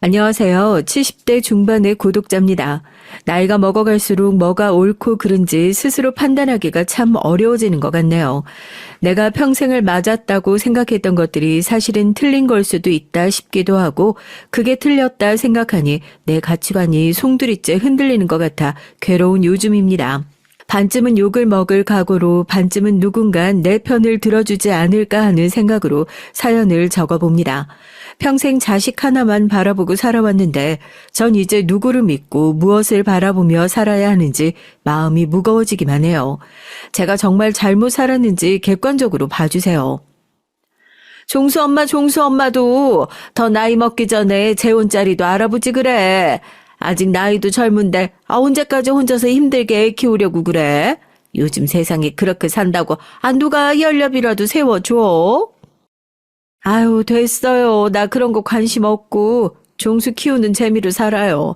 안녕하세요. 70대 중반의 구독자입니다. 나이가 먹어갈수록 뭐가 옳고 그른지 스스로 판단하기가 참 어려워지는 것 같네요. 내가 평생을 맞았다고 생각했던 것들이 사실은 틀린 걸 수도 있다 싶기도 하고, 그게 틀렸다 생각하니 내 가치관이 송두리째 흔들리는 것 같아 괴로운 요즘입니다. 반쯤은 욕을 먹을 각오로, 반쯤은 누군가 내 편을 들어주지 않을까 하는 생각으로 사연을 적어봅니다. 평생 자식 하나만 바라보고 살아왔는데 전 이제 누구를 믿고 무엇을 바라보며 살아야 하는지 마음이 무거워지기만 해요. 제가 정말 잘못 살았는지 객관적으로 봐주세요. 종수 엄마도 더 나이 먹기 전에 재혼자리도 알아보지 그래. 아직 나이도 젊은데 언제까지 혼자서 힘들게 애 키우려고 그래? 요즘 세상이 그렇게 산다고 누가 연료비라도 세워줘? 아유, 됐어요. 나 그런 거 관심 없고 종수 키우는 재미로 살아요.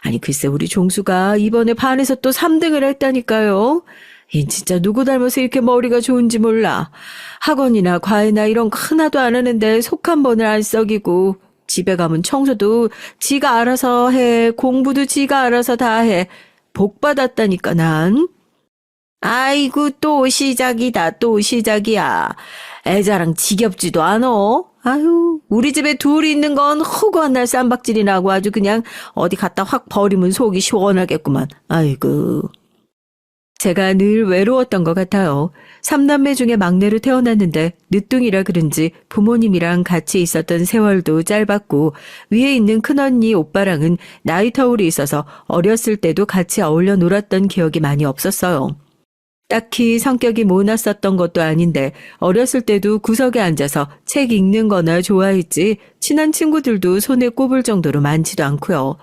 아니, 글쎄 우리 종수가 이번에 반에서 또 3등을 했다니까요. 이 진짜 누구 닮아서 이렇게 머리가 좋은지 몰라. 학원이나 과외나 이런 거 하나도 안 하는데 속 한 번을 안 썩이고, 집에 가면 청소도 지가 알아서 해. 공부도 지가 알아서 다 해. 복 받았다니까 난. 아이고 또 시작이다. 또 시작이야. 애자랑 지겹지도 않어. 아유, 우리 집에 둘이 있는 건 허구한 날 쌈박질이 나고 아주 그냥 어디 갖다 확 버리면 속이 시원하겠구만. 아이고. 제가 늘 외로웠던 것 같아요. 3남매 중에 막내로 태어났는데 늦둥이라 그런지 부모님이랑 같이 있었던 세월도 짧았고, 위에 있는 큰언니 오빠랑은 나이 터울이 있어서 어렸을 때도 같이 어울려 놀았던 기억이 많이 없었어요. 딱히 성격이 모났었던 것도 아닌데 어렸을 때도 구석에 앉아서 책 읽는 거나 좋아했지 친한 친구들도 손에 꼽을 정도로 많지도 않고요.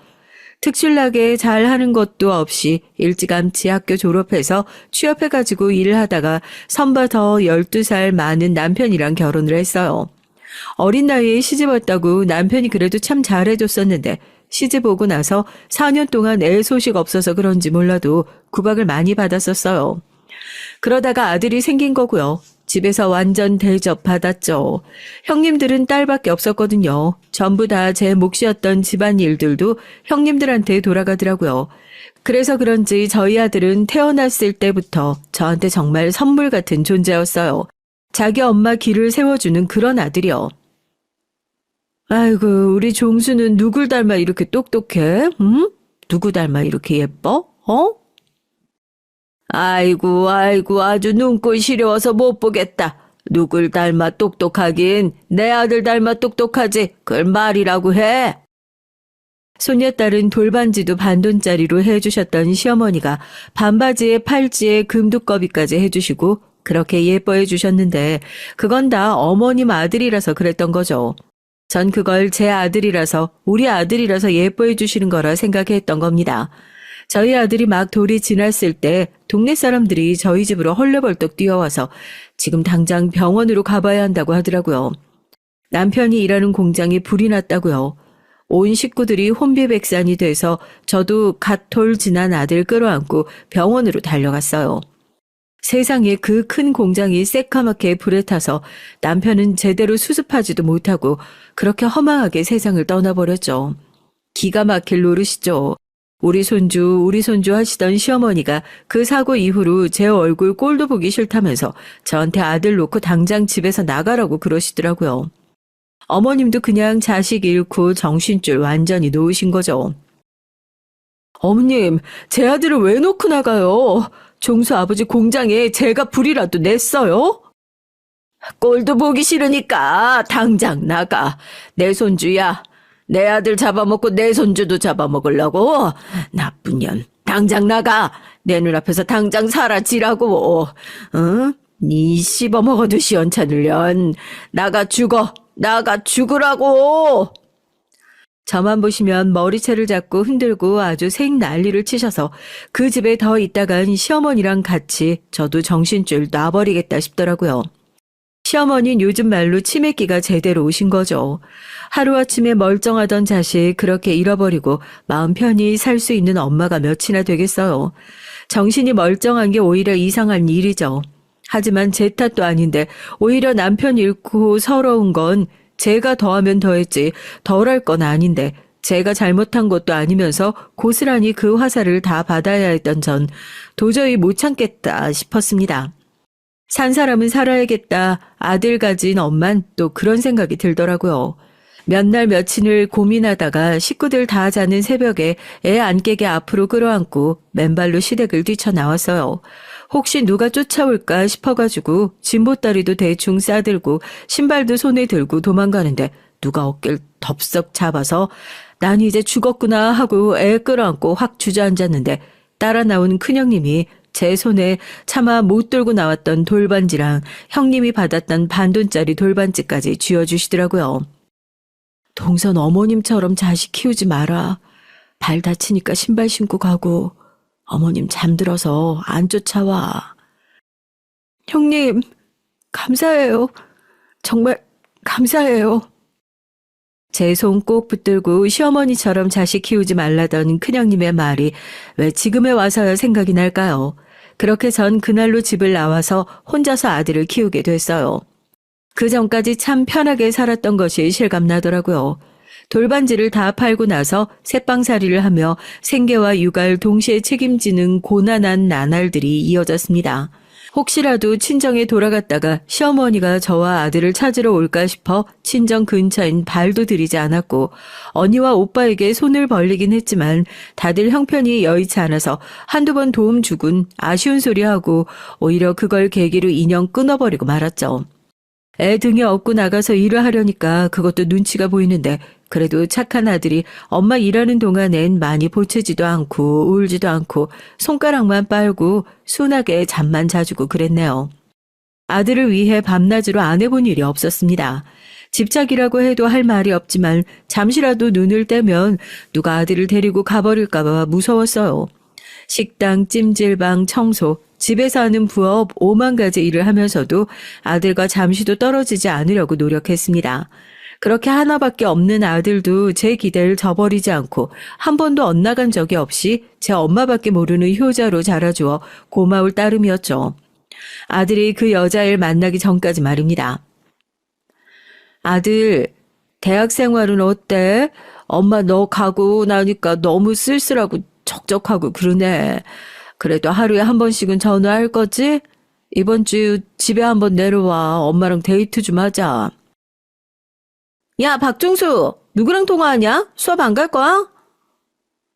특출나게 잘하는 것도 없이 일찌감치 학교 졸업해서 취업해가지고 일을 하다가 선바 더 12살 많은 남편이랑 결혼을 했어요. 어린 나이에 시집 왔다고 남편이 그래도 참 잘해줬었는데 시집 오고 나서 4년 동안 애 소식 없어서 그런지 몰라도 구박을 많이 받았었어요. 그러다가 아들이 생긴 거고요. 집에서 완전 대접 받았죠. 형님들은 딸밖에 없었거든요. 전부 다 제 몫이었던 집안일들도 형님들한테 돌아가더라고요. 그래서 그런지 저희 아들은 태어났을 때부터 저한테 정말 선물 같은 존재였어요. 자기 엄마 길을 세워주는 그런 아들이요. 아이고, 우리 종수는 누굴 닮아 이렇게 똑똑해? 응? 누구 닮아 이렇게 예뻐? 어? 아이고 아주 눈꼴 시려워서 못 보겠다. 누굴 닮아 똑똑하긴 내 아들 닮아 똑똑하지. 그걸 말이라고 해. 손녀딸은 돌반지도 반돈짜리로 해주셨던 시어머니가 반바지에 팔찌에 금두꺼비까지 해주시고 그렇게 예뻐해 주셨는데 그건 다 어머님 아들이라서 그랬던 거죠. 전 그걸 제 아들이라서, 우리 아들이라서 예뻐해 주시는 거라 생각했던 겁니다. 저희 아들이 막 돌이 지났을 때 동네 사람들이 저희 집으로 헐레벌떡 뛰어와서 지금 당장 병원으로 가봐야 한다고 하더라고요. 남편이 일하는 공장에 불이 났다고요. 온 식구들이 혼비백산이 돼서 저도 갓 돌 지난 아들 끌어안고 병원으로 달려갔어요. 세상에 그 큰 공장이 새까맣게 불에 타서 남편은 제대로 수습하지도 못하고 그렇게 허망하게 세상을 떠나버렸죠. 기가 막힐 노릇이죠. 우리 손주 하시던 시어머니가 그 사고 이후로 제 얼굴 꼴도 보기 싫다면서 저한테 아들 놓고 당장 집에서 나가라고 그러시더라고요. 어머님도 그냥 자식 잃고 정신줄 완전히 놓으신 거죠. 어머님, 제 아들을 왜 놓고 나가요? 종수 아버지 공장에 제가 불이라도 냈어요? 꼴도 보기 싫으니까 당장 나가. 내 손주야. 내 아들 잡아먹고 내 손주도 잡아먹으려고? 나쁜 년. 당장 나가. 내 눈앞에서 당장 사라지라고. 응? 니 씹어먹어도 시원찮을 년. 나가 죽어. 나가 죽으라고. 저만 보시면 머리채를 잡고 흔들고 아주 생 난리를 치셔서 그 집에 더 있다간 시어머니랑 같이 저도 정신줄 놔버리겠다 싶더라고요. 시어머니는 요즘 말로 치매기가 제대로 오신 거죠. 하루아침에 멀쩡하던 자식 그렇게 잃어버리고 마음 편히 살 수 있는 엄마가 몇이나 되겠어요. 정신이 멀쩡한 게 오히려 이상한 일이죠. 하지만 제 탓도 아닌데 오히려 남편 잃고 서러운 건 제가 더하면 더했지 덜할 건 아닌데 제가 잘못한 것도 아니면서 고스란히 그 화살을 다 받아야 했던 전 도저히 못 참겠다 싶었습니다. 산 사람은 살아야겠다. 아들 가진 엄만 또 그런 생각이 들더라고요. 몇 날 며칠을 고민하다가 식구들 다 자는 새벽에 애 안 깨게 앞으로 끌어안고 맨발로 시댁을 뛰쳐나왔어요. 혹시 누가 쫓아올까 싶어가지고 진보다리도 대충 싸들고 신발도 손에 들고 도망가는데 누가 어깨를 덥석 잡아서 난 이제 죽었구나 하고 애 끌어안고 확 주저앉았는데 따라 나온 큰형님이 제 손에 차마 못 들고 나왔던 돌반지랑 형님이 받았던 반돈짜리 돌반지까지 쥐어주시더라고요. 동선 어머님처럼 자식 키우지 마라. 발 다치니까 신발 신고 가고 어머님 잠들어서 안 쫓아와. 형님, 감사해요. 정말 감사해요. 제 손 꼭 붙들고 시어머니처럼 자식 키우지 말라던 큰형님의 말이 왜 지금에 와서야 생각이 날까요? 그렇게 전 그날로 집을 나와서 혼자서 아들을 키우게 됐어요. 그 전까지 참 편하게 살았던 것이 실감나더라고요. 돌반지를 다 팔고 나서 새빵살이를 하며 생계와 육아를 동시에 책임지는 고난한 나날들이 이어졌습니다. 혹시라도 친정에 돌아갔다가 시어머니가 저와 아들을 찾으러 올까 싶어 친정 근처인 발도 들이지 않았고 언니와 오빠에게 손을 벌리긴 했지만 다들 형편이 여의치 않아서 한두 번 도움 주군 아쉬운 소리 하고 오히려 그걸 계기로 인연 끊어버리고 말았죠. 애 등에 업고 나가서 일을 하려니까 그것도 눈치가 보이는데 그래도 착한 아들이 엄마 일하는 동안엔 많이 보채지도 않고 울지도 않고 손가락만 빨고 순하게 잠만 자주고 그랬네요. 아들을 위해 밤낮으로 안 해본 일이 없었습니다. 집착이라고 해도 할 말이 없지만 잠시라도 눈을 떼면 누가 아들을 데리고 가버릴까 봐 무서웠어요. 식당, 찜질방, 청소, 집에서 하는 부업 5만 가지 일을 하면서도 아들과 잠시도 떨어지지 않으려고 노력했습니다. 그렇게 하나밖에 없는 아들도 제 기대를 저버리지 않고 한 번도 엇나간 적이 없이 제 엄마밖에 모르는 효자로 자라주어 고마울 따름이었죠. 아들이 그 여자애를 만나기 전까지 말입니다. 아들, 대학 생활은 어때? 엄마 너 가고 나니까 너무 쓸쓸하고 적적하고 그러네. 그래도 하루에 한 번씩은 전화할 거지? 이번 주 집에 한번 내려와. 엄마랑 데이트 좀 하자. 야, 박종수, 누구랑 통화하냐? 수업 안 갈 거야?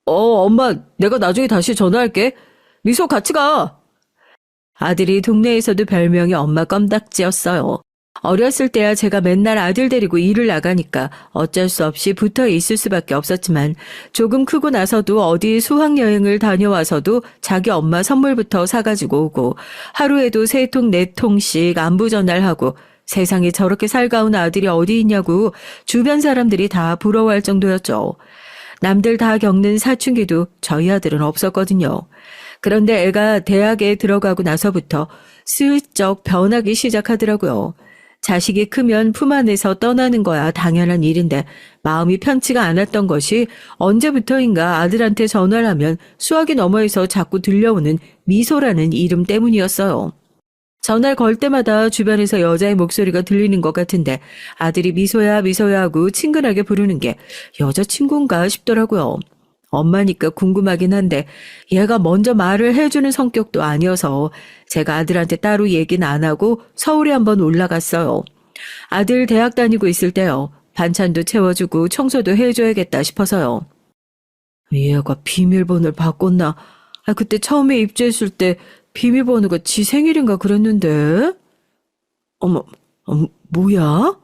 엄마, 내가 나중에 다시 전화할게. 미소 같이 가. 아들이 동네에서도 별명이 엄마 껌딱지였어요. 어렸을 때야 제가 맨날 아들 데리고 일을 나가니까 어쩔 수 없이 붙어 있을 수밖에 없었지만 조금 크고 나서도 어디 수학여행을 다녀와서도 자기 엄마 선물부터 사가지고 오고 하루에도 3통 4통씩 안부 전화를 하고 세상에 저렇게 살가운 아들이 어디 있냐고 주변 사람들이 다 부러워할 정도였죠. 남들 다 겪는 사춘기도 저희 아들은 없었거든요. 그런데 애가 대학에 들어가고 나서부터 슬쩍 변하기 시작하더라고요. 자식이 크면 품 안에서 떠나는 거야 당연한 일인데 마음이 편치가 않았던 것이 언제부터인가 아들한테 전화를 하면 수화기 너머에서 자꾸 들려오는 미소라는 이름 때문이었어요. 전화를 걸 때마다 주변에서 여자의 목소리가 들리는 것 같은데 아들이 미소야 미소야 하고 친근하게 부르는 게 여자친구인가 싶더라고요. 엄마니까 궁금하긴 한데 얘가 먼저 말을 해주는 성격도 아니어서 제가 아들한테 따로 얘기는 안 하고 서울에 한번 올라갔어요. 아들 대학 다니고 있을 때요. 반찬도 채워주고 청소도 해줘야겠다 싶어서요. 얘가 비밀번호를 바꿨나? 그때 처음에 입주했을 때 비밀번호가 지 생일인가 그랬는데? 어머, 뭐야?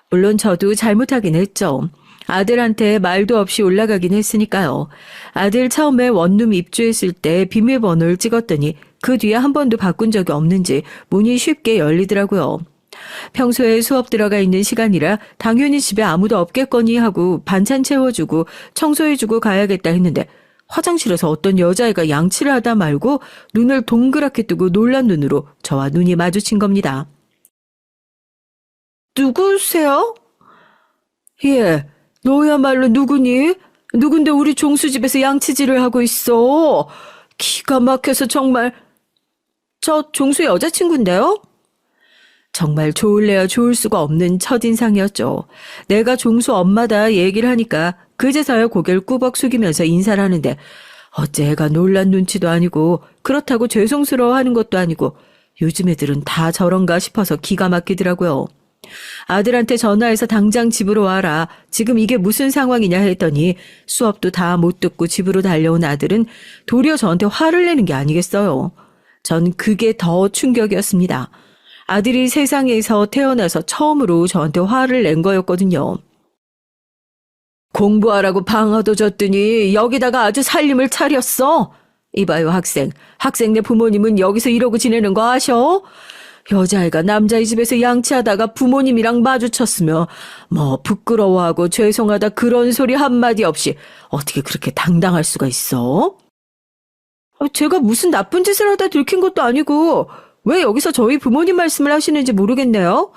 물론 저도 잘못하긴 했죠. 아들한테 말도 없이 올라가긴 했으니까요. 아들 처음에 원룸 입주했을 때 비밀번호를 찍었더니 그 뒤에 한 번도 바꾼 적이 없는지 문이 쉽게 열리더라고요. 평소에 수업 들어가 있는 시간이라 당연히 집에 아무도 없겠거니 하고 반찬 채워주고 청소해주고 가야겠다 했는데 화장실에서 어떤 여자애가 양치를 하다 말고 눈을 동그랗게 뜨고 놀란 눈으로 저와 눈이 마주친 겁니다. 누구세요? 예. 너야말로 누구니? 누군데 우리 종수 집에서 양치질을 하고 있어? 기가 막혀서 정말. 저 종수 여자친구인데요? 정말 좋을래야 좋을 수가 없는 첫인상이었죠. 내가 종수 엄마다 얘기를 하니까 그제서야 고개를 꾸벅 숙이면서 인사를 하는데 어째 애가 놀란 눈치도 아니고 그렇다고 죄송스러워하는 것도 아니고 요즘 애들은 다 저런가 싶어서 기가 막히더라고요. 아들한테 전화해서 당장 집으로 와라. 지금 이게 무슨 상황이냐 했더니 수업도 다 못 듣고 집으로 달려온 아들은 도리어 저한테 화를 내는 게 아니겠어요. 전 그게 더 충격이었습니다. 아들이 세상에서 태어나서 처음으로 저한테 화를 낸 거였거든요. 공부하라고 방아도 줬더니 여기다가 아주 살림을 차렸어. 이봐요 학생. 학생네 부모님은 여기서 이러고 지내는 거 아셔? 여자애가 남자의 집에서 양치하다가 부모님이랑 마주쳤으며 뭐 부끄러워하고 죄송하다 그런 소리 한마디 없이 어떻게 그렇게 당당할 수가 있어? 제가 무슨 나쁜 짓을 하다 들킨 것도 아니고 왜 여기서 저희 부모님 말씀을 하시는지 모르겠네요.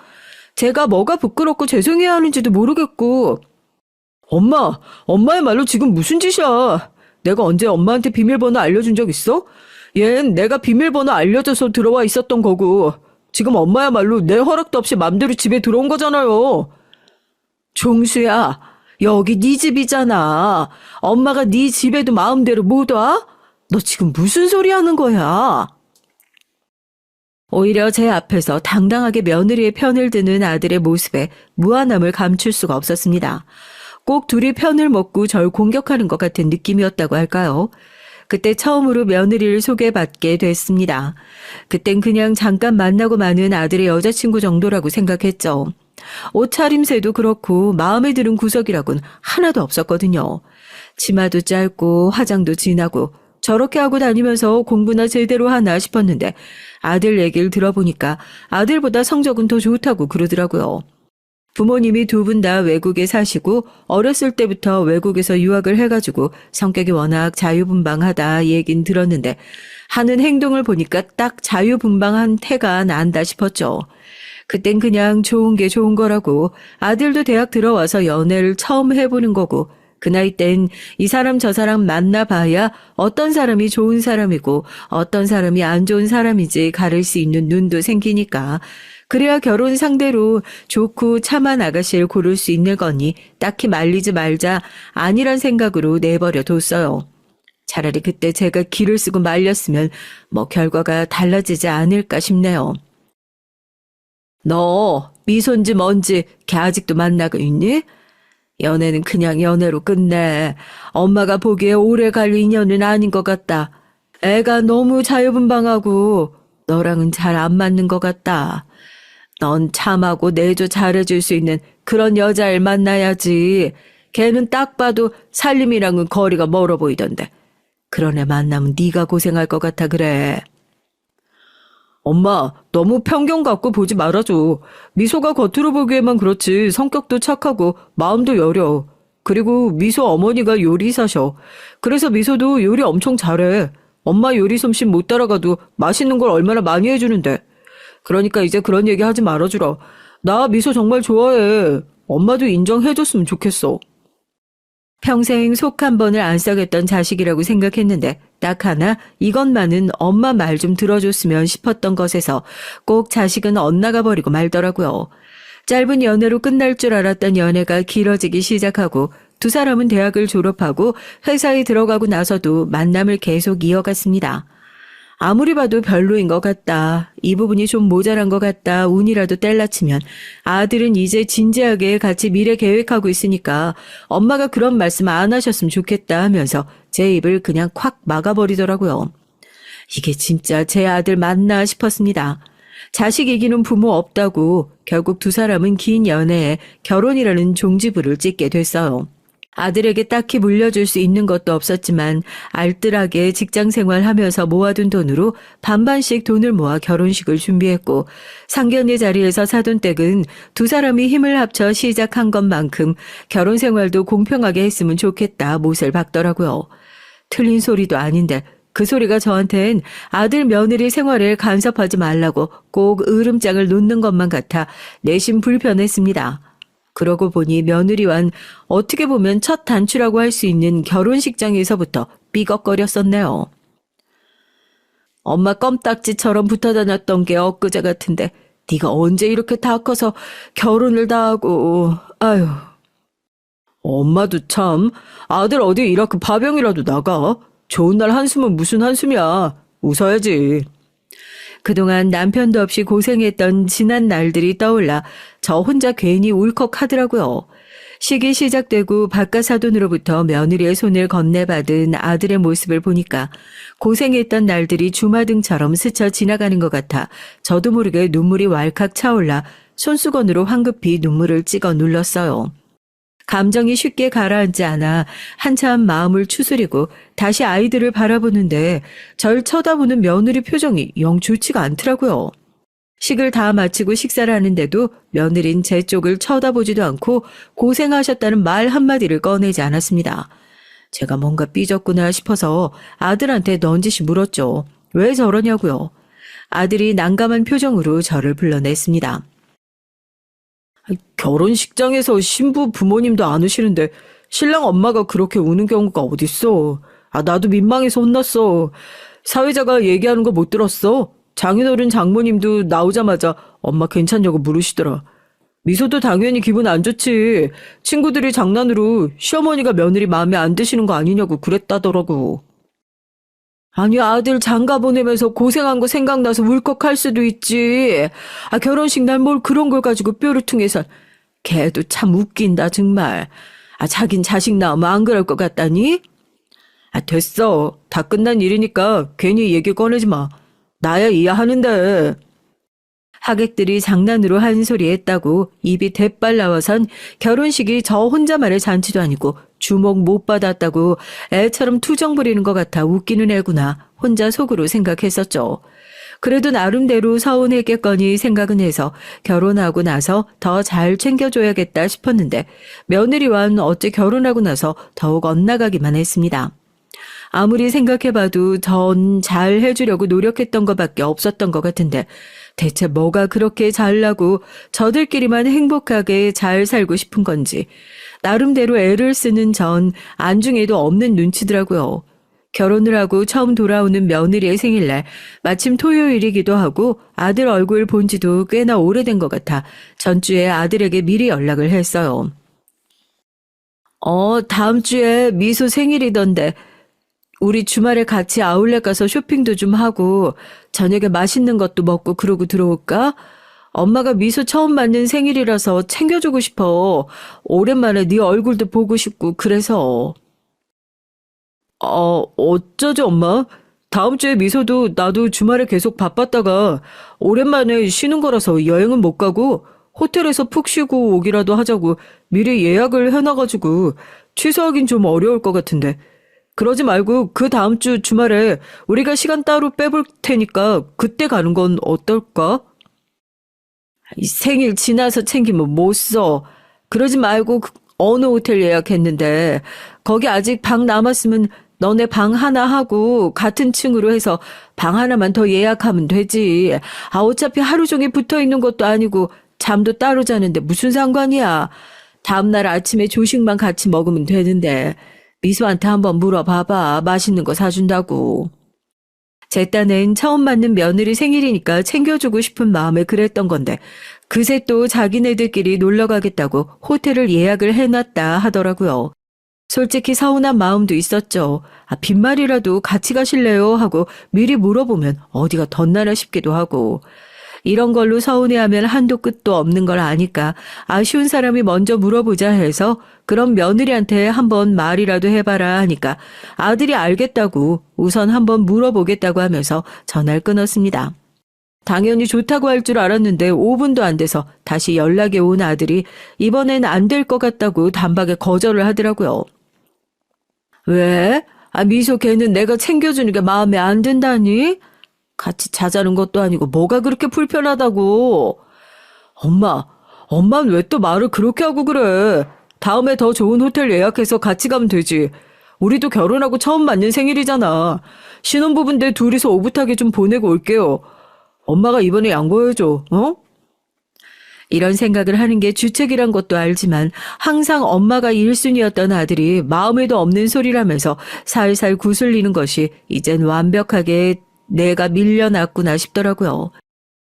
제가 뭐가 부끄럽고 죄송해야 하는지도 모르겠고. 엄마의 말로 지금 무슨 짓이야? 내가 언제 엄마한테 비밀번호 알려준 적 있어? 얜 내가 비밀번호 알려줘서 들어와 있었던 거고 지금 엄마야말로 내 허락도 없이 맘대로 집에 들어온 거잖아요. 종수야, 여기 네 집이잖아. 엄마가 네 집에도 마음대로 못 와? 너 지금 무슨 소리 하는 거야? 오히려 제 앞에서 당당하게 며느리의 편을 드는 아들의 모습에 무안함을 감출 수가 없었습니다. 꼭 둘이 편을 먹고 절 공격하는 것 같은 느낌이었다고 할까요? 그때 처음으로 며느리를 소개받게 됐습니다. 그땐 그냥 잠깐 만나고 마는 아들의 여자친구 정도라고 생각했죠. 옷차림새도 그렇고 마음에 드는 구석이라곤 하나도 없었거든요. 치마도 짧고 화장도 진하고 저렇게 하고 다니면서 공부나 제대로 하나 싶었는데 아들 얘기를 들어보니까 아들보다 성적은 더 좋다고 그러더라고요. 부모님이 두 분 다 외국에 사시고 어렸을 때부터 외국에서 유학을 해가지고 성격이 워낙 자유분방하다 얘긴 들었는데 하는 행동을 보니까 딱 자유분방한 태가 난다 싶었죠. 그땐 그냥 좋은 게 좋은 거라고 아들도 대학 들어와서 연애를 처음 해보는 거고 그 나이 땐 이 사람 저 사람 만나봐야 어떤 사람이 좋은 사람이고 어떤 사람이 안 좋은 사람인지 가릴 수 있는 눈도 생기니까 그래야 결혼 상대로 좋고 참한 아가씨를 고를 수 있는 거니 딱히 말리지 말자 아니란 생각으로 내버려 뒀어요. 차라리 그때 제가 기를 쓰고 말렸으면 뭐 결과가 달라지지 않을까 싶네요. 너 미소인지 뭔지 걔 아직도 만나고 있니? 연애는 그냥 연애로 끝내. 엄마가 보기에 오래 갈 인연은 아닌 것 같다. 애가 너무 자유분방하고 너랑은 잘 안 맞는 것 같다. 넌 참하고 내조 잘해줄 수 있는 그런 여자를 만나야지. 걔는 딱 봐도 살림이랑은 거리가 멀어 보이던데. 그런 애 만나면 네가 고생할 것 같아 그래. 엄마, 너무 편견 갖고 보지 말아줘. 미소가 겉으로 보기에만 그렇지 성격도 착하고 마음도 여려. 그리고 미소 어머니가 요리사셔. 그래서 미소도 요리 엄청 잘해. 엄마 요리 솜씨 못 따라가도 맛있는 걸 얼마나 많이 해주는데. 그러니까 이제 그런 얘기 하지 말아주라. 나 미소 정말 좋아해. 엄마도 인정해줬으면 좋겠어. 평생 속 한 번을 안 썩였던 자식이라고 생각했는데 딱 하나 이것만은 엄마 말 좀 들어줬으면 싶었던 것에서 꼭 자식은 엇나가 버리고 말더라고요. 짧은 연애로 끝날 줄 알았던 연애가 길어지기 시작하고 두 사람은 대학을 졸업하고 회사에 들어가고 나서도 만남을 계속 이어갔습니다. 아무리 봐도 별로인 것 같다. 이 부분이 좀 모자란 것 같다. 운이라도 뗄라치면 아들은 이제 진지하게 같이 미래 계획하고 있으니까 엄마가 그런 말씀 안 하셨으면 좋겠다 하면서 제 입을 그냥 콱 막아버리더라고요. 이게 진짜 제 아들 맞나 싶었습니다. 자식 이기는 부모 없다고 결국 두 사람은 긴 연애에 결혼이라는 종지부를 찍게 됐어요. 아들에게 딱히 물려줄 수 있는 것도 없었지만 알뜰하게 직장 생활하면서 모아둔 돈으로 반반씩 돈을 모아 결혼식을 준비했고 상견례 자리에서 사돈 댁은 두 사람이 힘을 합쳐 시작한 것만큼 결혼 생활도 공평하게 했으면 좋겠다 못을 박더라고요. 틀린 소리도 아닌데 그 소리가 저한텐 아들 며느리 생활에 간섭하지 말라고 꼭 으름장을 놓는 것만 같아 내심 불편했습니다. 그러고 보니 며느리와는 어떻게 보면 첫 단추라고 할 수 있는 결혼식장에서부터 삐걱거렸었네요. 엄마 껌딱지처럼 붙어 다녔던 게 엊그제 같은데 네가 언제 이렇게 다 커서 결혼을 다 하고, 아유. 엄마도 참, 아들 어디 이렇게 파병이라도 나가? 좋은 날 한숨은 무슨 한숨이야. 웃어야지. 그동안 남편도 없이 고생했던 지난 날들이 떠올라 저 혼자 괜히 울컥하더라고요. 식이 시작되고 바깥사돈으로부터 며느리의 손을 건네받은 아들의 모습을 보니까 고생했던 날들이 주마등처럼 스쳐 지나가는 것 같아 저도 모르게 눈물이 왈칵 차올라 손수건으로 황급히 눈물을 찍어 눌렀어요. 감정이 쉽게 가라앉지 않아 한참 마음을 추스리고 다시 아이들을 바라보는데 절 쳐다보는 며느리 표정이 영 좋지가 않더라고요. 식을 다 마치고 식사를 하는데도 며느린 제 쪽을 쳐다보지도 않고 고생하셨다는 말 한마디를 꺼내지 않았습니다. 제가 뭔가 삐졌구나 싶어서 아들한테 넌지시 물었죠. 왜 저러냐고요. 아들이 난감한 표정으로 저를 불러냈습니다. 결혼식장에서 신부 부모님도 안 오시는데 신랑 엄마가 그렇게 우는 경우가 어딨어. 나도 민망해서 혼났어. 사회자가 얘기하는 거 못 들었어. 장인어른 장모님도 나오자마자 엄마 괜찮냐고 물으시더라. 미소도 당연히 기분 안 좋지. 친구들이 장난으로 시어머니가 며느리 마음에 안 드시는 거 아니냐고 그랬다더라고. 아니 아들 장가 보내면서 고생한 거 생각나서 울컥할 수도 있지. 결혼식 날 뭘 그런 걸 가지고 뾰루퉁해서. 걔도 참 웃긴다 정말. 자긴 자식 낳으면 안 그럴 것 같다니? 됐어. 다 끝난 일이니까 괜히 얘기 꺼내지 마. 나야 이해하는데. 하객들이 장난으로 한 소리 했다고 입이 대빨 나와선 결혼식이 저 혼자만의 잔치도 아니고 주목 못 받았다고 애처럼 투정 부리는 것 같아 웃기는 애구나 혼자 속으로 생각했었죠. 그래도 나름대로 서운했겠거니 생각은 해서 결혼하고 나서 더 잘 챙겨줘야겠다 싶었는데 며느리와는 어째 결혼하고 나서 더욱 엇나가기만 했습니다. 아무리 생각해봐도 전 잘 해주려고 노력했던 것밖에 없었던 것 같은데 대체 뭐가 그렇게 잘나고 저들끼리만 행복하게 잘 살고 싶은 건지 나름대로 애를 쓰는 전 안중에도 없는 눈치더라고요. 결혼을 하고 처음 돌아오는 며느리의 생일날 마침 토요일이기도 하고 아들 얼굴 본 지도 꽤나 오래된 것 같아 전주에 아들에게 미리 연락을 했어요. 다음 주에 미소 생일이던데 우리 주말에 같이 아울렛 가서 쇼핑도 좀 하고 저녁에 맛있는 것도 먹고 그러고 들어올까? 엄마가 미소 처음 맞는 생일이라서 챙겨주고 싶어. 오랜만에 네 얼굴도 보고 싶고 그래서. 어쩌지 엄마? 다음 주에 미소도 나도 주말에 계속 바빴다가 오랜만에 쉬는 거라서 여행은 못 가고 호텔에서 푹 쉬고 오기라도 하자고 미리 예약을 해놔가지고 취소하긴 좀 어려울 것 같은데. 그러지 말고 그 다음 주 주말에 우리가 시간 따로 빼볼 테니까 그때 가는 건 어떨까? 생일 지나서 챙기면 못 써. 그러지 말고 어느 호텔 예약했는데 거기 아직 방 남았으면 너네 방 하나 하고 같은 층으로 해서 방 하나만 더 예약하면 되지. 어차피 하루 종일 붙어 있는 것도 아니고 잠도 따로 자는데 무슨 상관이야. 다음날 아침에 조식만 같이 먹으면 되는데. 미소한테 한번 물어봐봐. 맛있는 거 사준다고. 제 딴엔 처음 맞는 며느리 생일이니까 챙겨주고 싶은 마음에 그랬던 건데 그새 또 자기네들끼리 놀러 가겠다고 호텔을 예약을 해놨다 하더라고요. 솔직히 서운한 마음도 있었죠. 빈말이라도 같이 가실래요? 하고 미리 물어보면 어디가 덧나나 싶기도 하고 이런 걸로 서운해하면 한도 끝도 없는 걸 아니까 아쉬운 사람이 먼저 물어보자 해서 그럼 며느리한테 한번 말이라도 해봐라 하니까 아들이 알겠다고 우선 한번 물어보겠다고 하면서 전화를 끊었습니다. 당연히 좋다고 할 줄 알았는데 5분도 안 돼서 다시 연락이 온 아들이 이번엔 안 될 것 같다고 단박에 거절을 하더라고요. 왜? 미소 걔는 내가 챙겨주는 게 마음에 안 든다니? 같이 자자는 것도 아니고 뭐가 그렇게 불편하다고. 엄마는 왜 또 말을 그렇게 하고 그래. 다음에 더 좋은 호텔 예약해서 같이 가면 되지. 우리도 결혼하고 처음 맞는 생일이잖아. 신혼부부인데 둘이서 오붓하게 좀 보내고 올게요. 엄마가 이번에 양보해줘. 이런 생각을 하는 게 주책이란 것도 알지만 항상 엄마가 1순위였던 아들이 마음에도 없는 소리라면서 살살 구슬리는 것이 이젠 완벽하게 내가 밀려났구나 싶더라고요.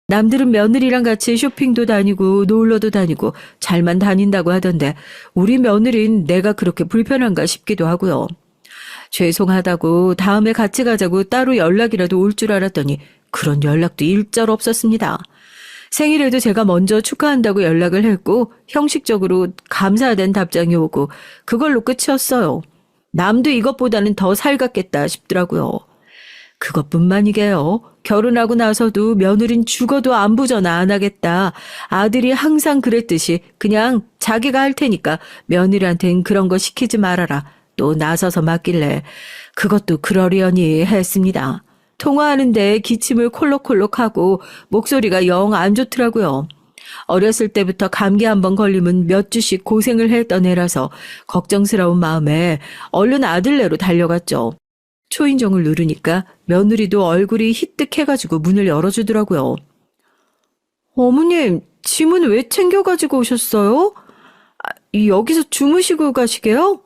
남들은 며느리랑 같이 쇼핑도 다니고 놀러도 다니고 잘만 다닌다고 하던데 우리 며느린 내가 그렇게 불편한가 싶기도 하고요. 죄송하다고 다음에 같이 가자고 따로 연락이라도 올 줄 알았더니 그런 연락도 일절 없었습니다. 생일에도 제가 먼저 축하한다고 연락을 했고 형식적으로 감사하다는 답장이 오고 그걸로 끝이었어요. 남도 이것보다는 더 살갑겠다 싶더라고요. 그것뿐만이게요. 결혼하고 나서도 며느린 죽어도 안부전화 안 하겠다. 아들이 항상 그랬듯이 그냥 자기가 할 테니까 며느리한텐 그런 거 시키지 말아라. 또 나서서 맡길래 그것도 그러려니 했습니다. 통화하는데 기침을 콜록콜록하고 목소리가 영 안 좋더라고요. 어렸을 때부터 감기 한번 걸리면 몇 주씩 고생을 했던 애라서 걱정스러운 마음에 얼른 아들네로 달려갔죠. 초인종을 누르니까 며느리도 얼굴이 희뜩해가지고 문을 열어주더라고요. 어머님, 짐은 왜 챙겨가지고 오셨어요? 여기서 주무시고 가시게요?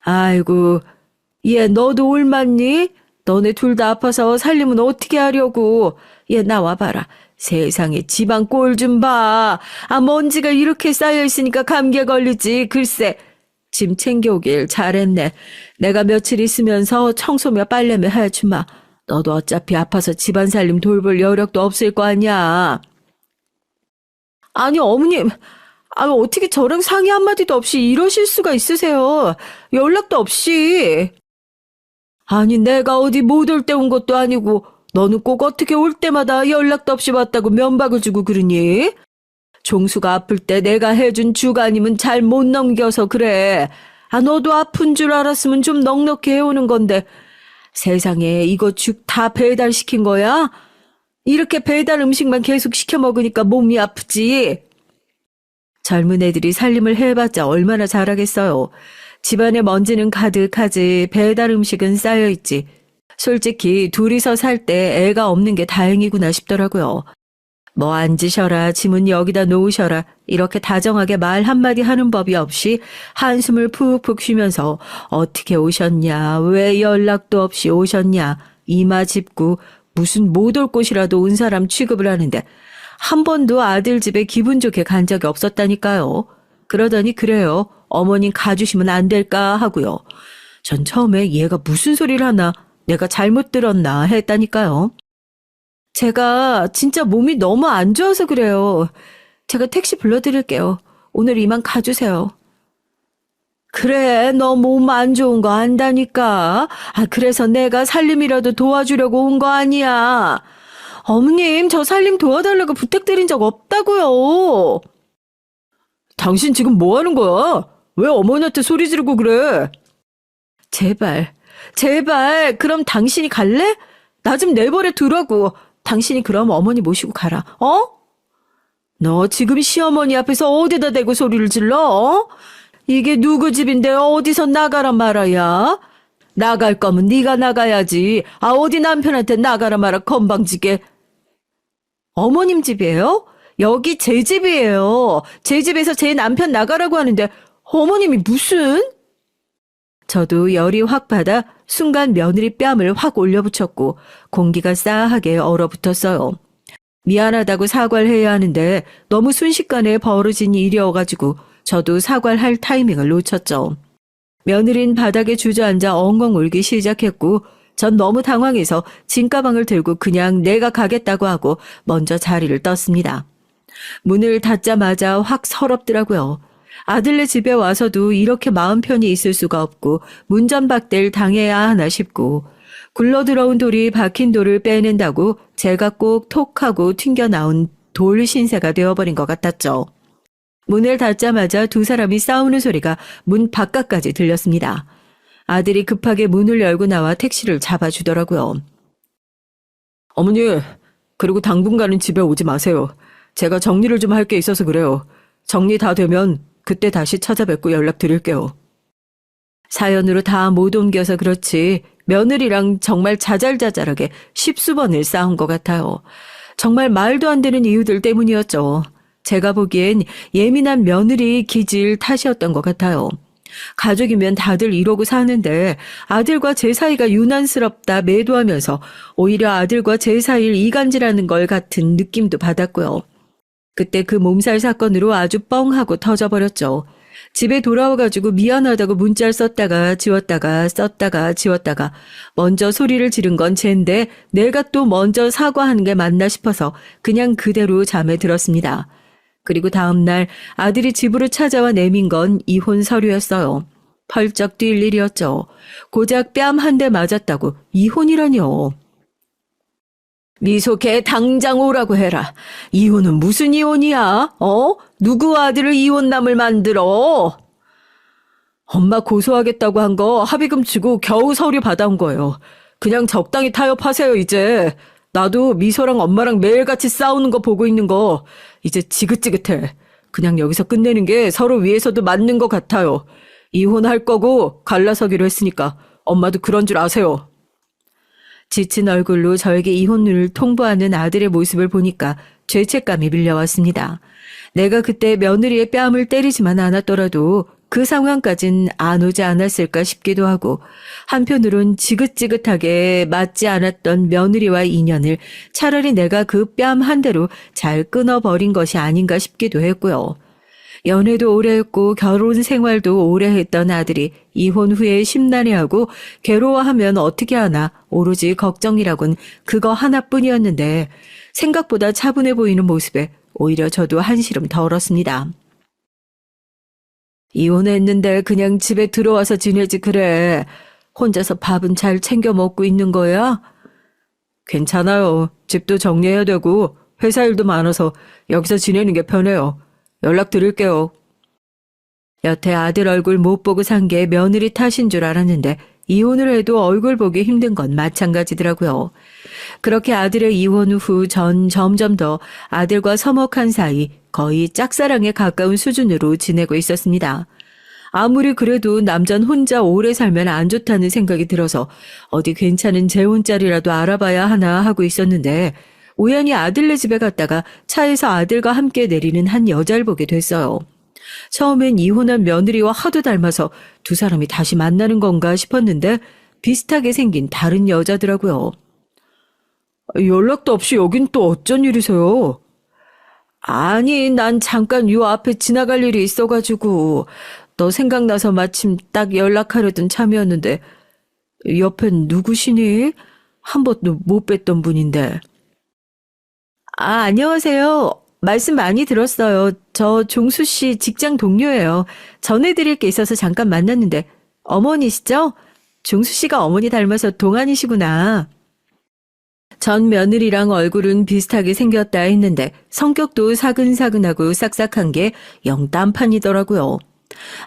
아이고, 얘 너도 올맞니? 너네 둘 다 아파서 살림은 어떻게 하려고. 얘 나와봐라. 세상에 지방 꼴 좀 봐. 먼지가 이렇게 쌓여있으니까 감기에 걸리지. 글쎄. 짐 챙겨오길 잘했네. 내가 며칠 있으면서 청소며 빨래며 해주마. 너도 어차피 아파서 집안 살림 돌볼 여력도 없을 거 아니야. 아니 어머님, 어떻게 저랑 상의 한마디도 없이 이러실 수가 있으세요. 연락도 없이. 아니 내가 어디 못 올 때 온 것도 아니고 너는 꼭 어떻게 올 때마다 연락도 없이 왔다고 면박을 주고 그러니? 종수가 아플 때 내가 해준 주가님은 잘 못 넘겨서 그래. 너도 아픈 줄 알았으면 좀 넉넉히 해오는 건데 세상에 이거 죽 다 배달시킨 거야? 이렇게 배달 음식만 계속 시켜 먹으니까 몸이 아프지. 젊은 애들이 살림을 해봤자 얼마나 잘하겠어요. 집안에 먼지는 가득하지 배달 음식은 쌓여있지. 솔직히 둘이서 살 때 애가 없는 게 다행이구나 싶더라고요. 뭐 앉으셔라, 짐은 여기다 놓으셔라 이렇게 다정하게 말 한마디 하는 법이 없이 한숨을 푹푹 쉬면서 어떻게 오셨냐, 왜 연락도 없이 오셨냐, 이마 짚고 무슨 못 올 곳이라도 온 사람 취급을 하는데 한 번도 아들 집에 기분 좋게 간 적이 없었다니까요. 그러더니 그래요. 어머님 가주시면 안 될까 하고요. 전 처음에 얘가 무슨 소리를 하나, 내가 잘못 들었나 했다니까요. 제가 진짜 몸이 너무 안 좋아서 그래요. 제가 택시 불러드릴게요. 오늘 이만 가주세요. 그래, 너 몸 안 좋은 거 안다니까. 그래서 내가 살림이라도 도와주려고 온 거 아니야. 어머님, 저 살림 도와달라고 부탁드린 적 없다고요. 당신 지금 뭐 하는 거야? 왜 어머니한테 소리 지르고 그래? 제발, 그럼 당신이 갈래? 나 좀 내버려 두라고. 당신이 그럼 어머니 모시고 가라. 너 지금 시어머니 앞에서 어디다 대고 소리를 질러? 이게 누구 집인데 어디서 나가라 말아야? 나갈 거면 네가 나가야지. 어디 남편한테 나가라 말아 건방지게. 어머님 집이에요? 여기 제 집이에요. 제 집에서 제 남편 나가라고 하는데 어머님이 무슨? 저도 열이 확 받아 순간 며느리 뺨을 확 올려붙였고 공기가 싸하게 얼어붙었어요. 미안하다고 사과를 해야 하는데 너무 순식간에 벌어진 일이어가지고 저도 사과를 할 타이밍을 놓쳤죠. 며느린 바닥에 주저앉아 엉엉 울기 시작했고 전 너무 당황해서 짐가방을 들고 그냥 내가 가겠다고 하고 먼저 자리를 떴습니다. 문을 닫자마자 확 서럽더라고요. 아들네 집에 와서도 이렇게 마음 편히 있을 수가 없고 문전박대를 당해야 하나 싶고 굴러들어온 돌이 박힌 돌을 빼낸다고 제가 꼭 톡하고 튕겨나온 돌 신세가 되어버린 것 같았죠. 문을 닫자마자 두 사람이 싸우는 소리가 문 바깥까지 들렸습니다. 아들이 급하게 문을 열고 나와 택시를 잡아주더라고요. 어머니, 그리고 당분간은 집에 오지 마세요. 제가 정리를 좀 할 게 있어서 그래요. 정리 다 되면 그때 다시 찾아뵙고 연락드릴게요. 사연으로 다 못 옮겨서 그렇지 며느리랑 정말 자잘자잘하게 십수번을 싸운 것 같아요. 정말 말도 안 되는 이유들 때문이었죠. 제가 보기엔 예민한 며느리 기질 탓이었던 것 같아요. 가족이면 다들 이러고 사는데 아들과 제 사이가 유난스럽다 매도하면서 오히려 아들과 제 사이를 이간질하는 걸 같은 느낌도 받았고요. 그때 그 몸살 사건으로 아주 뻥하고 터져버렸죠. 집에 돌아와가지고 미안하다고 문자를 썼다가 지웠다가 썼다가 지웠다가 먼저 소리를 지른 건 쟤인데 내가 또 먼저 사과하는 게 맞나 싶어서 그냥 그대로 잠에 들었습니다. 그리고 다음날 아들이 집으로 찾아와 내민 건 이혼 서류였어요. 펄쩍 뛸 일이었죠. 고작 뺨 한 대 맞았다고 이혼이라뇨. 미소 걔 당장 오라고 해라. 이혼은 무슨 이혼이야? 누구 아들을 이혼남을 만들어? 엄마 고소하겠다고 한 거 합의금 주고 겨우 서류 받아온 거예요. 그냥 적당히 타협하세요 이제. 나도 미소랑 엄마랑 매일같이 싸우는 거 보고 있는 거 이제 지긋지긋해. 그냥 여기서 끝내는 게 서로 위해서도 맞는 것 같아요. 이혼할 거고 갈라서기로 했으니까 엄마도 그런 줄 아세요. 지친 얼굴로 저에게 이혼을 통보하는 아들의 모습을 보니까 죄책감이 밀려왔습니다. 내가 그때 며느리의 뺨을 때리지만 않았더라도 그 상황까진 안 오지 않았을까 싶기도 하고 한편으론 지긋지긋하게 맞지 않았던 며느리와의 인연을 차라리 내가 그 뺨 한 대로 잘 끊어버린 것이 아닌가 싶기도 했고요. 연애도 오래 했고 결혼 생활도 오래 했던 아들이 이혼 후에 심란해하고 괴로워하면 어떻게 하나 오로지 걱정이라곤 그거 하나뿐이었는데 생각보다 차분해 보이는 모습에 오히려 저도 한시름 덜었습니다. 이혼했는데 그냥 집에 들어와서 지내지 그래. 혼자서 밥은 잘 챙겨 먹고 있는 거야? 괜찮아요. 집도 정리해야 되고 회사 일도 많아서 여기서 지내는 게 편해요. 연락드릴게요. 여태 아들 얼굴 못 보고 산 게 며느리 탓인 줄 알았는데 이혼을 해도 얼굴 보기 힘든 건 마찬가지더라고요. 그렇게 아들의 이혼 후 전 점점 더 아들과 서먹한 사이 거의 짝사랑에 가까운 수준으로 지내고 있었습니다. 아무리 그래도 남자는 혼자 오래 살면 안 좋다는 생각이 들어서 어디 괜찮은 재혼자리라도 알아봐야 하나 하고 있었는데 우연히 아들네 집에 갔다가 차에서 아들과 함께 내리는 한 여자를 보게 됐어요. 처음엔 이혼한 며느리와 하도 닮아서 두 사람이 다시 만나는 건가 싶었는데 비슷하게 생긴 다른 여자더라고요. 연락도 없이 여긴 또 어쩐 일이세요? 아니, 난 잠깐 요 앞에 지나갈 일이 있어가지고 너 생각나서 마침 딱 연락하려던 참이었는데 옆엔 누구시니? 한 번도 못 뵀던 분인데. 안녕하세요. 말씀 많이 들었어요. 저 종수 씨 직장 동료예요. 전해드릴 게 있어서 잠깐 만났는데 어머니시죠? 종수 씨가 어머니 닮아서 동안이시구나. 전 며느리랑 얼굴은 비슷하게 생겼다 했는데 성격도 사근사근하고 싹싹한 게 영 딴판이더라고요.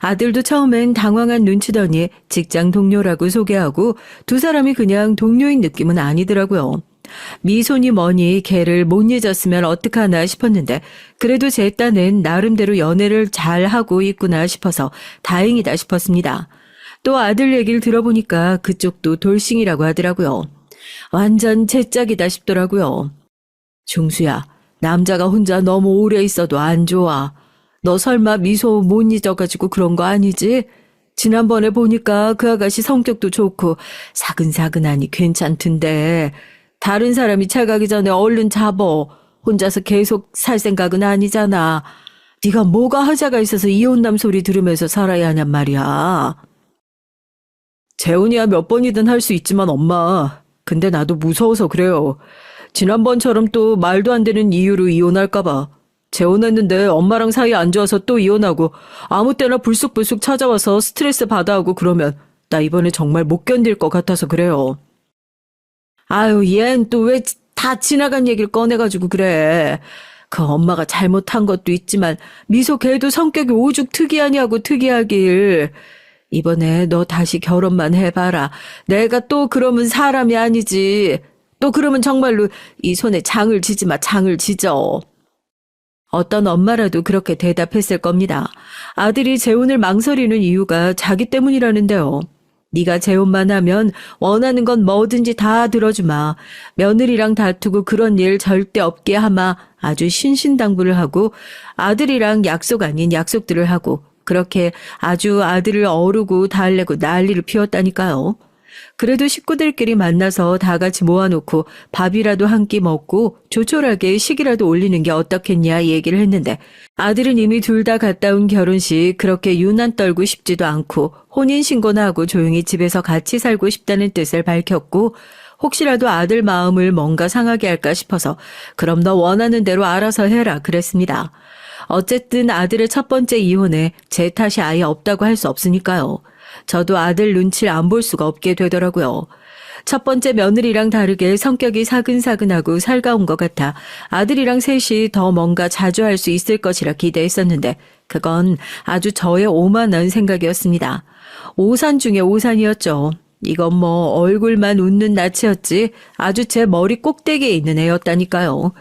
아들도 처음엔 당황한 눈치더니 직장 동료라고 소개하고 두 사람이 그냥 동료인 느낌은 아니더라고요. 미소니 뭐니 걔를 못 잊었으면 어떡하나 싶었는데 그래도 제 딴은 나름대로 연애를 잘하고 있구나 싶어서 다행이다 싶었습니다. 또 아들 얘기를 들어보니까 그쪽도 돌싱이라고 하더라고요. 완전 제 짝이다 싶더라고요. 종수야, 남자가 혼자 너무 오래 있어도 안 좋아. 너 설마 미소 못 잊어가지고 그런 거 아니지? 지난번에 보니까 그 아가씨 성격도 좋고 사근사근하니 괜찮던데 다른 사람이 차 가기 전에 얼른 잡어. 혼자서 계속 살 생각은 아니잖아. 네가 뭐가 하자가 있어서 이혼남 소리 들으면서 살아야 하냔 말이야. 재혼이야 몇 번이든 할 수 있지만 엄마. 근데 나도 무서워서 그래요. 지난번처럼 또 말도 안 되는 이유로 이혼할까 봐. 재혼했는데 엄마랑 사이 안 좋아서 또 이혼하고 아무 때나 불쑥불쑥 찾아와서 스트레스 받아하고 그러면 나 이번에 정말 못 견딜 것 같아서 그래요. 아유, 얜 또 왜 다 지나간 얘기를 꺼내가지고 그래. 그 엄마가 잘못한 것도 있지만 미소 걔도 성격이 오죽 특이하냐고 특이하길. 이번에 너 다시 결혼만 해봐라. 내가 또 그러면 사람이 아니지. 또 그러면 정말로 이 손에 장을 지지 마, 장을 지져. 어떤 엄마라도 그렇게 대답했을 겁니다. 아들이 재혼을 망설이는 이유가 자기 때문이라는데요. 네가 재혼만 하면 원하는 건 뭐든지 다 들어주마. 며느리랑 다투고 그런 일 절대 없게 하마. 아주 신신당부를 하고 아들이랑 약속 아닌 약속들을 하고 그렇게 아주 아들을 어르고 달래고 난리를 피웠다니까요. 그래도 식구들끼리 만나서 다 같이 모아놓고 밥이라도 한 끼 먹고 조촐하게 식이라도 올리는 게 어떻겠냐 얘기를 했는데 아들은 이미 둘 다 갔다 온 결혼식 그렇게 유난 떨고 싶지도 않고 혼인신고나 하고 조용히 집에서 같이 살고 싶다는 뜻을 밝혔고 혹시라도 아들 마음을 뭔가 상하게 할까 싶어서 그럼 너 원하는 대로 알아서 해라 그랬습니다. 어쨌든 아들의 첫 번째 이혼에 제 탓이 아예 없다고 할 수 없으니까요. 저도 아들 눈치를 안 볼 수가 없게 되더라고요. 첫 번째 며느리랑 다르게 성격이 사근사근하고 살가운 것 같아 아들이랑 셋이 더 뭔가 자주 할 수 있을 것이라 기대했었는데 그건 아주 저의 오만한 생각이었습니다. 오산 중에 오산이었죠. 이건 뭐 얼굴만 웃는 낯이었지 아주 제 머리 꼭대기에 있는 애였다니까요.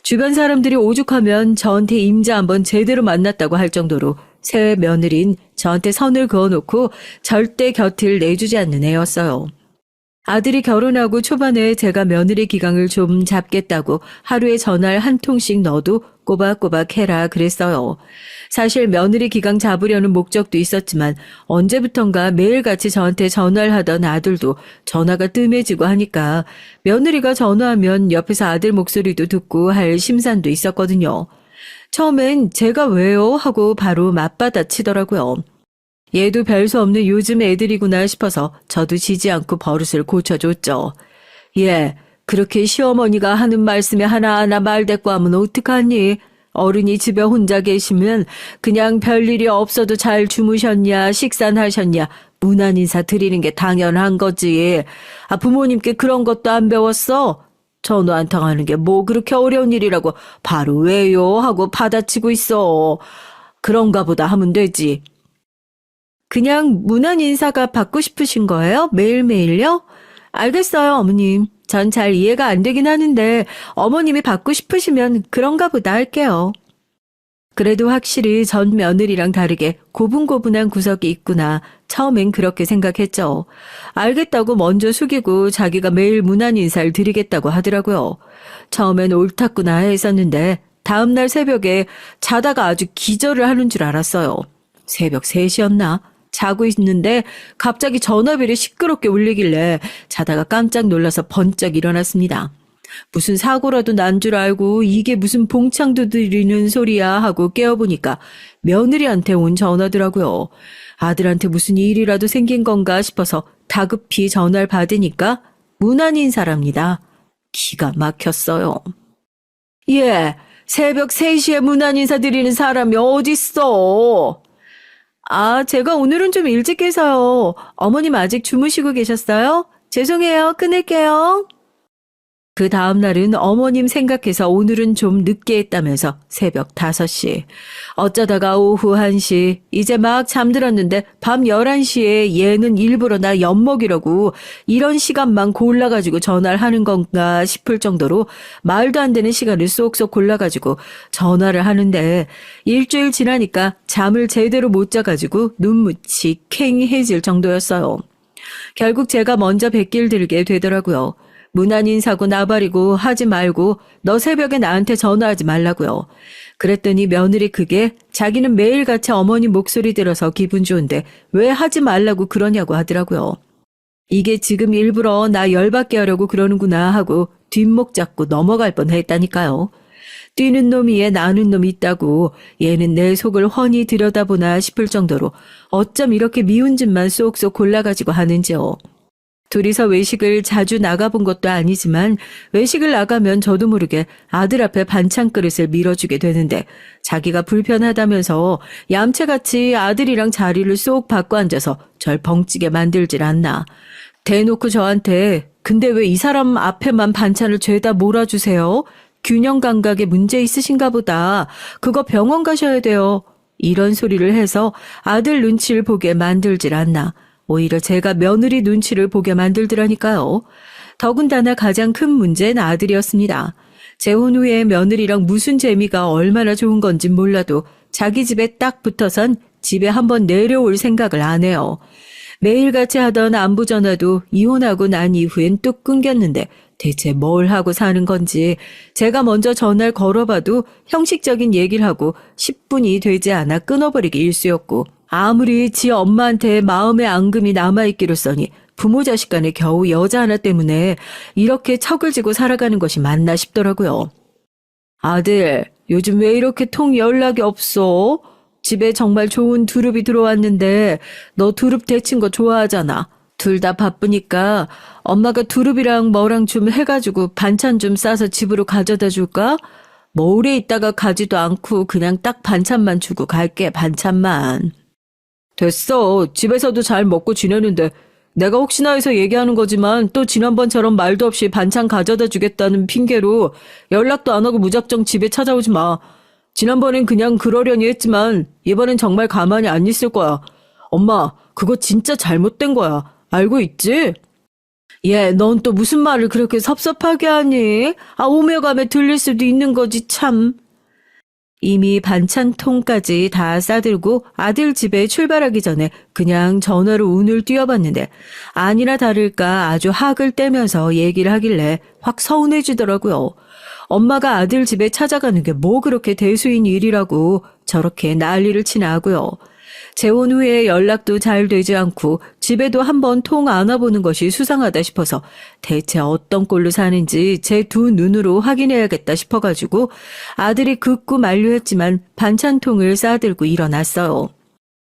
주변 사람들이 오죽하면 저한테 임자 한번 제대로 만났다고 할 정도로 새 며느린 저한테 선을 그어놓고 절대 곁을 내주지 않는 애였어요. 아들이 결혼하고 초반에 제가 며느리 기강을 좀 잡겠다고 하루에 전화를 한 통씩 넣어도 꼬박꼬박 해라 그랬어요. 사실 며느리 기강 잡으려는 목적도 있었지만 언제부턴가 매일같이 저한테 전화를 하던 아들도 전화가 뜸해지고 하니까 며느리가 전화하면 옆에서 아들 목소리도 듣고 할 심산도 있었거든요. 처음엔 제가 왜요? 하고 바로 맞받아 치더라고요. 얘도 별 수 없는 요즘 애들이구나 싶어서 저도 지지 않고 버릇을 고쳐줬죠. 예, 그렇게 시어머니가 하는 말씀에 하나하나 말대꾸하면 어떡하니? 어른이 집에 혼자 계시면 그냥 별일이 없어도 잘 주무셨냐, 식사하셨냐, 무난 인사 드리는 게 당연한 거지. 아, 부모님께 그런 것도 안 배웠어? 전화 한 통 하는 게 뭐 그렇게 어려운 일이라고 바로 왜요? 하고 받아치고 있어. 그런가 보다 하면 되지. 그냥 무난 인사가 받고 싶으신 거예요? 매일매일요? 알겠어요, 어머님. 전 잘 이해가 안 되긴 하는데 어머님이 받고 싶으시면 그런가 보다 할게요. 그래도 확실히 전 며느리랑 다르게 고분고분한 구석이 있구나. 처음엔 그렇게 생각했죠. 알겠다고 먼저 숙이고 자기가 매일 무난 인사를 드리겠다고 하더라고요. 처음엔 옳았구나 했었는데 다음날 새벽에 자다가 아주 기절을 하는 줄 알았어요. 새벽 3시였나? 자고 있는데 갑자기 전화벨이 시끄럽게 울리길래 자다가 깜짝 놀라서 번쩍 일어났습니다. 무슨 사고라도 난 줄 알고 이게 무슨 봉창 두드리는 소리야 하고 깨어보니까 며느리한테 온 전화더라고요. 아들한테 무슨 일이라도 생긴 건가 싶어서 다급히 전화를 받으니까 무난 인사랍니다. 기가 막혔어요. 예, 새벽 3시에 무난 인사 드리는 사람이 어딨어? 아, 제가 오늘은 좀 일찍 해서요. 어머님 아직 주무시고 계셨어요? 죄송해요. 끊을게요. 그 다음 날은 어머님 생각해서 오늘은 좀 늦게 했다면서 새벽 5시. 어쩌다가 오후 1시. 이제 막 잠들었는데 밤 11시에 얘는 일부러 나 엿먹이려고 이런 시간만 골라가지고 전화를 하는 건가 싶을 정도로 말도 안 되는 시간을 쏙쏙 골라가지고 전화를 하는데 일주일 지나니까 잠을 제대로 못 자가지고 눈무치 캥해질 정도였어요. 결국 제가 먼저 뱃길 들게 되더라고요. 무난 인사고 나발이고 하지 말고 너 새벽에 나한테 전화하지 말라고요. 그랬더니 며느리 그게 자기는 매일같이 어머니 목소리 들어서 기분 좋은데 왜 하지 말라고 그러냐고 하더라고요. 이게 지금 일부러 나 열받게 하려고 그러는구나 하고 뒷목 잡고 넘어갈 뻔했다니까요. 뛰는 놈 위에 나는 놈이 있다고 얘는 내 속을 훤히 들여다보나 싶을 정도로 어쩜 이렇게 미운 짓만 쏙쏙 골라가지고 하는지요. 둘이서 외식을 자주 나가본 것도 아니지만 외식을 나가면 저도 모르게 아들 앞에 반찬 그릇을 밀어주게 되는데 자기가 불편하다면서 얌체같이 아들이랑 자리를 쏙 바꿔 앉아서 절 벙찌게 만들질 않나. 대놓고 저한테 근데 왜 이 사람 앞에만 반찬을 죄다 몰아주세요? 균형 감각에 문제 있으신가 보다. 그거 병원 가셔야 돼요. 이런 소리를 해서 아들 눈치를 보게 만들질 않나. 오히려 제가 며느리 눈치를 보게 만들더라니까요. 더군다나 가장 큰 문제는 아들이었습니다. 재혼 후에 며느리랑 무슨 재미가 얼마나 좋은 건지 몰라도 자기 집에 딱 붙어선 집에 한번 내려올 생각을 안 해요. 매일같이 하던 안부 전화도 이혼하고 난 이후엔 뚝 끊겼는데 대체 뭘 하고 사는 건지 제가 먼저 전화를 걸어봐도 형식적인 얘기를 하고 10분이 되지 않아 끊어버리기 일쑤였고 아무리 지 엄마한테 마음의 앙금이 남아있기로써니 부모 자식 간에 겨우 여자 하나 때문에 이렇게 척을 지고 살아가는 것이 맞나 싶더라고요. 아들, 요즘 왜 이렇게 통 연락이 없어? 집에 정말 좋은 두릅이 들어왔는데 너 두릅 데친 거 좋아하잖아. 둘 다 바쁘니까 엄마가 두릅이랑 뭐랑 좀 해가지고 반찬 좀 싸서 집으로 가져다 줄까? 뭐 오래 있다가 가지도 않고 그냥 딱 반찬만 주고 갈게, 반찬만. 됐어. 집에서도 잘 먹고 지내는데 내가 혹시나 해서 얘기하는 거지만 또 지난번처럼 말도 없이 반찬 가져다 주겠다는 핑계로 연락도 안 하고 무작정 집에 찾아오지 마. 지난번엔 그냥 그러려니 했지만 이번엔 정말 가만히 안 있을 거야. 엄마, 그거 진짜 잘못된 거야. 알고 있지? 얘, 넌 또 무슨 말을 그렇게 섭섭하게 하니? 오며가며 들릴 수도 있는 거지, 참. 이미 반찬통까지 다 싸들고 아들 집에 출발하기 전에 그냥 전화로 운을 띄워봤는데 아니나 다를까 아주 학을 떼면서 얘기를 하길래 확 서운해지더라고요. 엄마가 아들 집에 찾아가는 게 뭐 그렇게 대수인 일이라고 저렇게 난리를 치나 하고요. 재혼 후에 연락도 잘 되지 않고 집에도 한번 통 안 와보는 것이 수상하다 싶어서 대체 어떤 꼴로 사는지 제 두 눈으로 확인해야겠다 싶어가지고 아들이 극구 만류했지만 반찬통을 싸들고 일어났어요.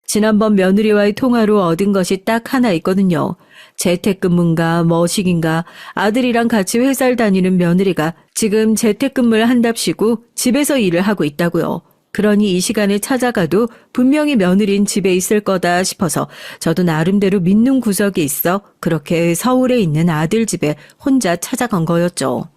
지난번 며느리와의 통화로 얻은 것이 딱 하나 있거든요. 재택근무인가 뭐식인가 아들이랑 같이 회사를 다니는 며느리가 지금 재택근무를 한답시고 집에서 일을 하고 있다고요. 그러니 이 시간에 찾아가도 분명히 며느린 집에 있을 거다 싶어서 저도 나름대로 믿는 구석이 있어 그렇게 서울에 있는 아들 집에 혼자 찾아간 거였죠.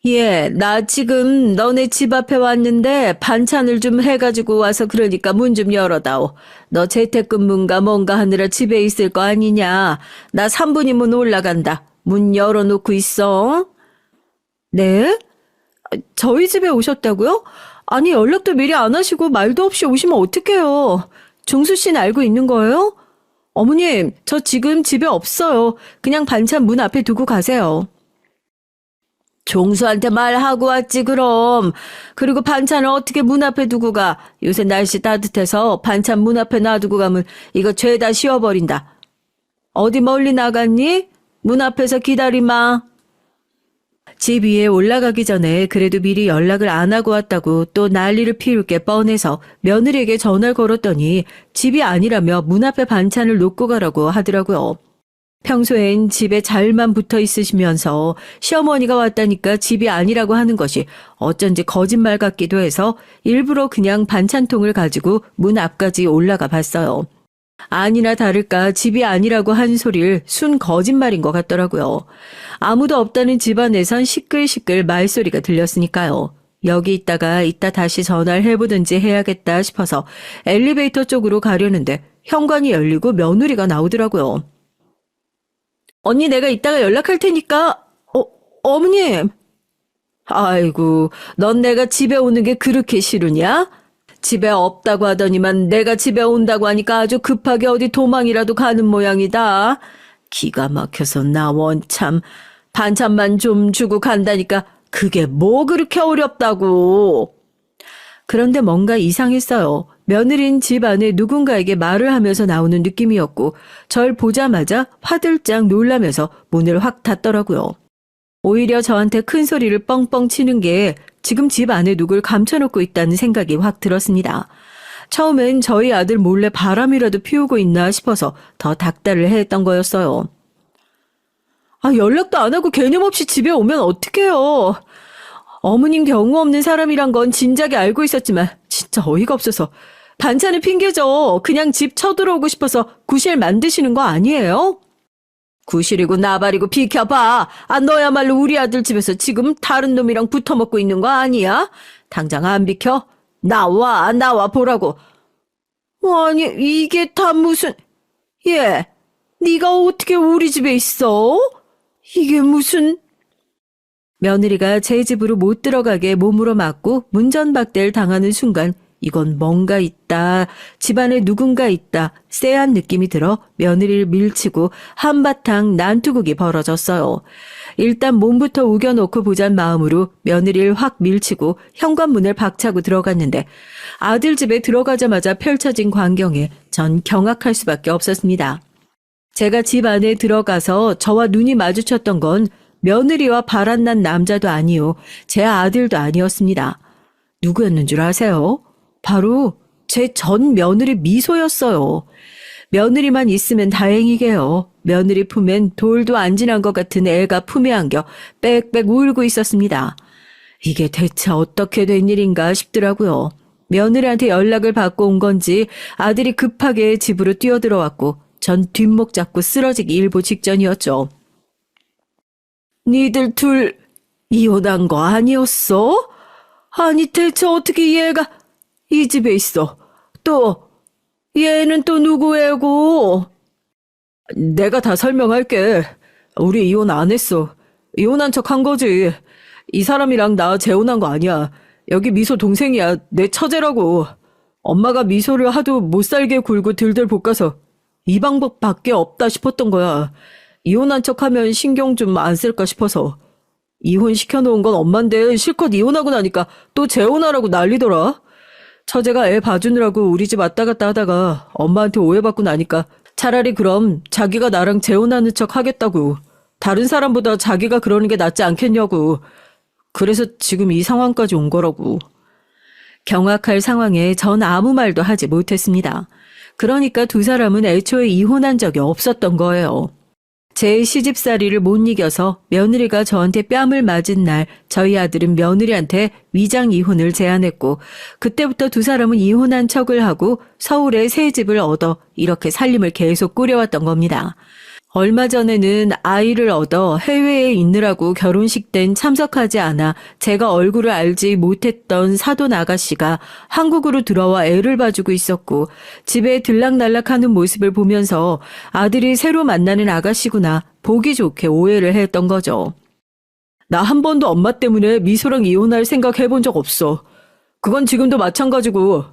예, 나 지금 너네 집 앞에 왔는데 반찬을 좀 해가지고 와서 그러니까 문 좀 열어다오. 너 재택근무인가 뭔가 하느라 집에 있을 거 아니냐. 나 3분이면 올라간다. 문 열어놓고 있어. 네? 저희 집에 오셨다고요? 아니, 연락도 미리 안 하시고 말도 없이 오시면 어떡해요. 종수 씨는 알고 있는 거예요? 어머님, 저 지금 집에 없어요. 그냥 반찬 문 앞에 두고 가세요. 종수한테 말하고 왔지 그럼. 그리고 반찬을 어떻게 문 앞에 두고 가. 요새 날씨 따뜻해서 반찬 문 앞에 놔두고 가면 이거 죄다 씌워버린다. 어디 멀리 나갔니? 문 앞에서 기다리마. 집 위에 올라가기 전에 그래도 미리 연락을 안 하고 왔다고 또 난리를 피울 게 뻔해서 며느리에게 전화를 걸었더니 집이 아니라며 문 앞에 반찬을 놓고 가라고 하더라고요. 평소엔 집에 잘만 붙어 있으시면서 시어머니가 왔다니까 집이 아니라고 하는 것이 어쩐지 거짓말 같기도 해서 일부러 그냥 반찬통을 가지고 문 앞까지 올라가 봤어요. 아니나 다를까 집이 아니라고 한 소리를 순 거짓말인 것 같더라고요. 아무도 없다는 집안에선 시끌시끌 말소리가 들렸으니까요. 여기 있다가 이따 다시 전화를 해보든지 해야겠다 싶어서 엘리베이터 쪽으로 가려는데 현관이 열리고 며느리가 나오더라고요. 언니 내가 이따가 연락할 테니까 어머님. 아이고 넌 내가 집에 오는 게 그렇게 싫으냐? 집에 없다고 하더니만 내가 집에 온다고 하니까 아주 급하게 어디 도망이라도 가는 모양이다. 기가 막혀서 나 원참 반찬만 좀 주고 간다니까 그게 뭐 그렇게 어렵다고. 그런데 뭔가 이상했어요. 며느린 집 안에 누군가에게 말을 하면서 나오는 느낌이었고 절 보자마자 화들짝 놀라면서 문을 확 닫더라고요. 오히려 저한테 큰 소리를 뻥뻥 치는 게 지금 집 안에 누굴 감춰놓고 있다는 생각이 확 들었습니다. 처음엔 저희 아들 몰래 바람이라도 피우고 있나 싶어서 더 닥달을 했던 거였어요. 연락도 안 하고 개념 없이 집에 오면 어떡해요. 어머님 경우 없는 사람이란 건 진작에 알고 있었지만 진짜 어이가 없어서 반찬을 핑계죠. 그냥 집 쳐들어오고 싶어서 구실 만드시는 거 아니에요? 구실이고 나발이고 비켜봐. 너야말로 우리 아들 집에서 지금 다른 놈이랑 붙어먹고 있는 거 아니야? 당장 안 비켜? 나와 보라고. 아니 이게 다 무슨... 얘, 네가 어떻게 우리 집에 있어? 이게 무슨... 며느리가 제 집으로 못 들어가게 몸으로 막고 문전박대를 당하는 순간 이건 뭔가 있다, 집안에 누군가 있다, 쎄한 느낌이 들어 며느리를 밀치고 한바탕 난투극이 벌어졌어요. 일단 몸부터 우겨놓고 보잔 마음으로 며느리를 확 밀치고 현관문을 박차고 들어갔는데 아들 집에 들어가자마자 펼쳐진 광경에 전 경악할 수밖에 없었습니다. 제가 집 안에 들어가서 저와 눈이 마주쳤던 건 며느리와 바람난 남자도 아니요, 제 아들도 아니었습니다. 누구였는 줄 아세요? 바로 제 전 며느리 미소였어요. 며느리만 있으면 다행이게요. 며느리 품엔 돌도 안 지난 것 같은 애가 품에 안겨 빽빽 울고 있었습니다. 이게 대체 어떻게 된 일인가 싶더라고요. 며느리한테 연락을 받고 온 건지 아들이 급하게 집으로 뛰어들어왔고 전 뒷목 잡고 쓰러지기 일보 직전이었죠. 니들 둘 이혼한 거 아니었어? 아니 대체 어떻게 얘가 이 집에 있어? 또 얘는 또 누구 애고? 내가 다 설명할게. 우리 이혼 안 했어. 이혼한 척 한 거지. 이 사람이랑 나 재혼한 거 아니야. 여기 미소 동생이야. 내 처제라고. 엄마가 미소를 하도 못살게 굴고 들들 볶아서 이 방법밖에 없다 싶었던 거야. 이혼한 척하면 신경 좀 안 쓸까 싶어서. 이혼시켜놓은 건 엄만데 실컷 이혼하고 나니까 또 재혼하라고 난리더라. 처제가 애 봐주느라고 우리 집 왔다 갔다 하다가 엄마한테 오해받고 나니까 차라리 그럼 자기가 나랑 재혼하는 척 하겠다고. 다른 사람보다 자기가 그러는 게 낫지 않겠냐고. 그래서 지금 이 상황까지 온 거라고. 경악할 상황에 전 아무 말도 하지 못했습니다. 그러니까 두 사람은 애초에 이혼한 적이 없었던 거예요. 제 시집살이를 못 이겨서 며느리가 저한테 뺨을 맞은 날 저희 아들은 며느리한테 위장 이혼을 제안했고 그때부터 두 사람은 이혼한 척을 하고 서울에 새 집을 얻어 이렇게 살림을 계속 꾸려왔던 겁니다. 얼마 전에는 아이를 얻어 해외에 있느라고 결혼식 땐 참석하지 않아 제가 얼굴을 알지 못했던 사돈 아가씨가 한국으로 들어와 애를 봐주고 있었고 집에 들락날락하는 모습을 보면서 아들이 새로 만나는 아가씨구나 보기 좋게 오해를 했던 거죠. 나 한 번도 엄마 때문에 미소랑 이혼할 생각 해본 적 없어. 그건 지금도 마찬가지고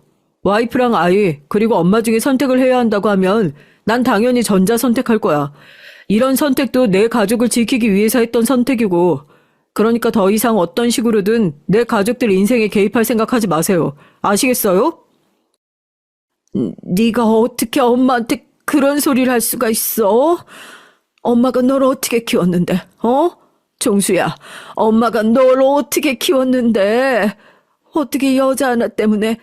와이프랑 아이 그리고 엄마 중에 선택을 해야 한다고 하면 난 당연히 전자 선택할 거야. 이런 선택도 내 가족을 지키기 위해서 했던 선택이고 그러니까 더 이상 어떤 식으로든 내 가족들 인생에 개입할 생각하지 마세요. 아시겠어요? 네가 어떻게 엄마한테 그런 소리를 할 수가 있어? 엄마가 널 어떻게 키웠는데? 종수야, 엄마가 널 어떻게 키웠는데? 어떻게 여자 하나 때문에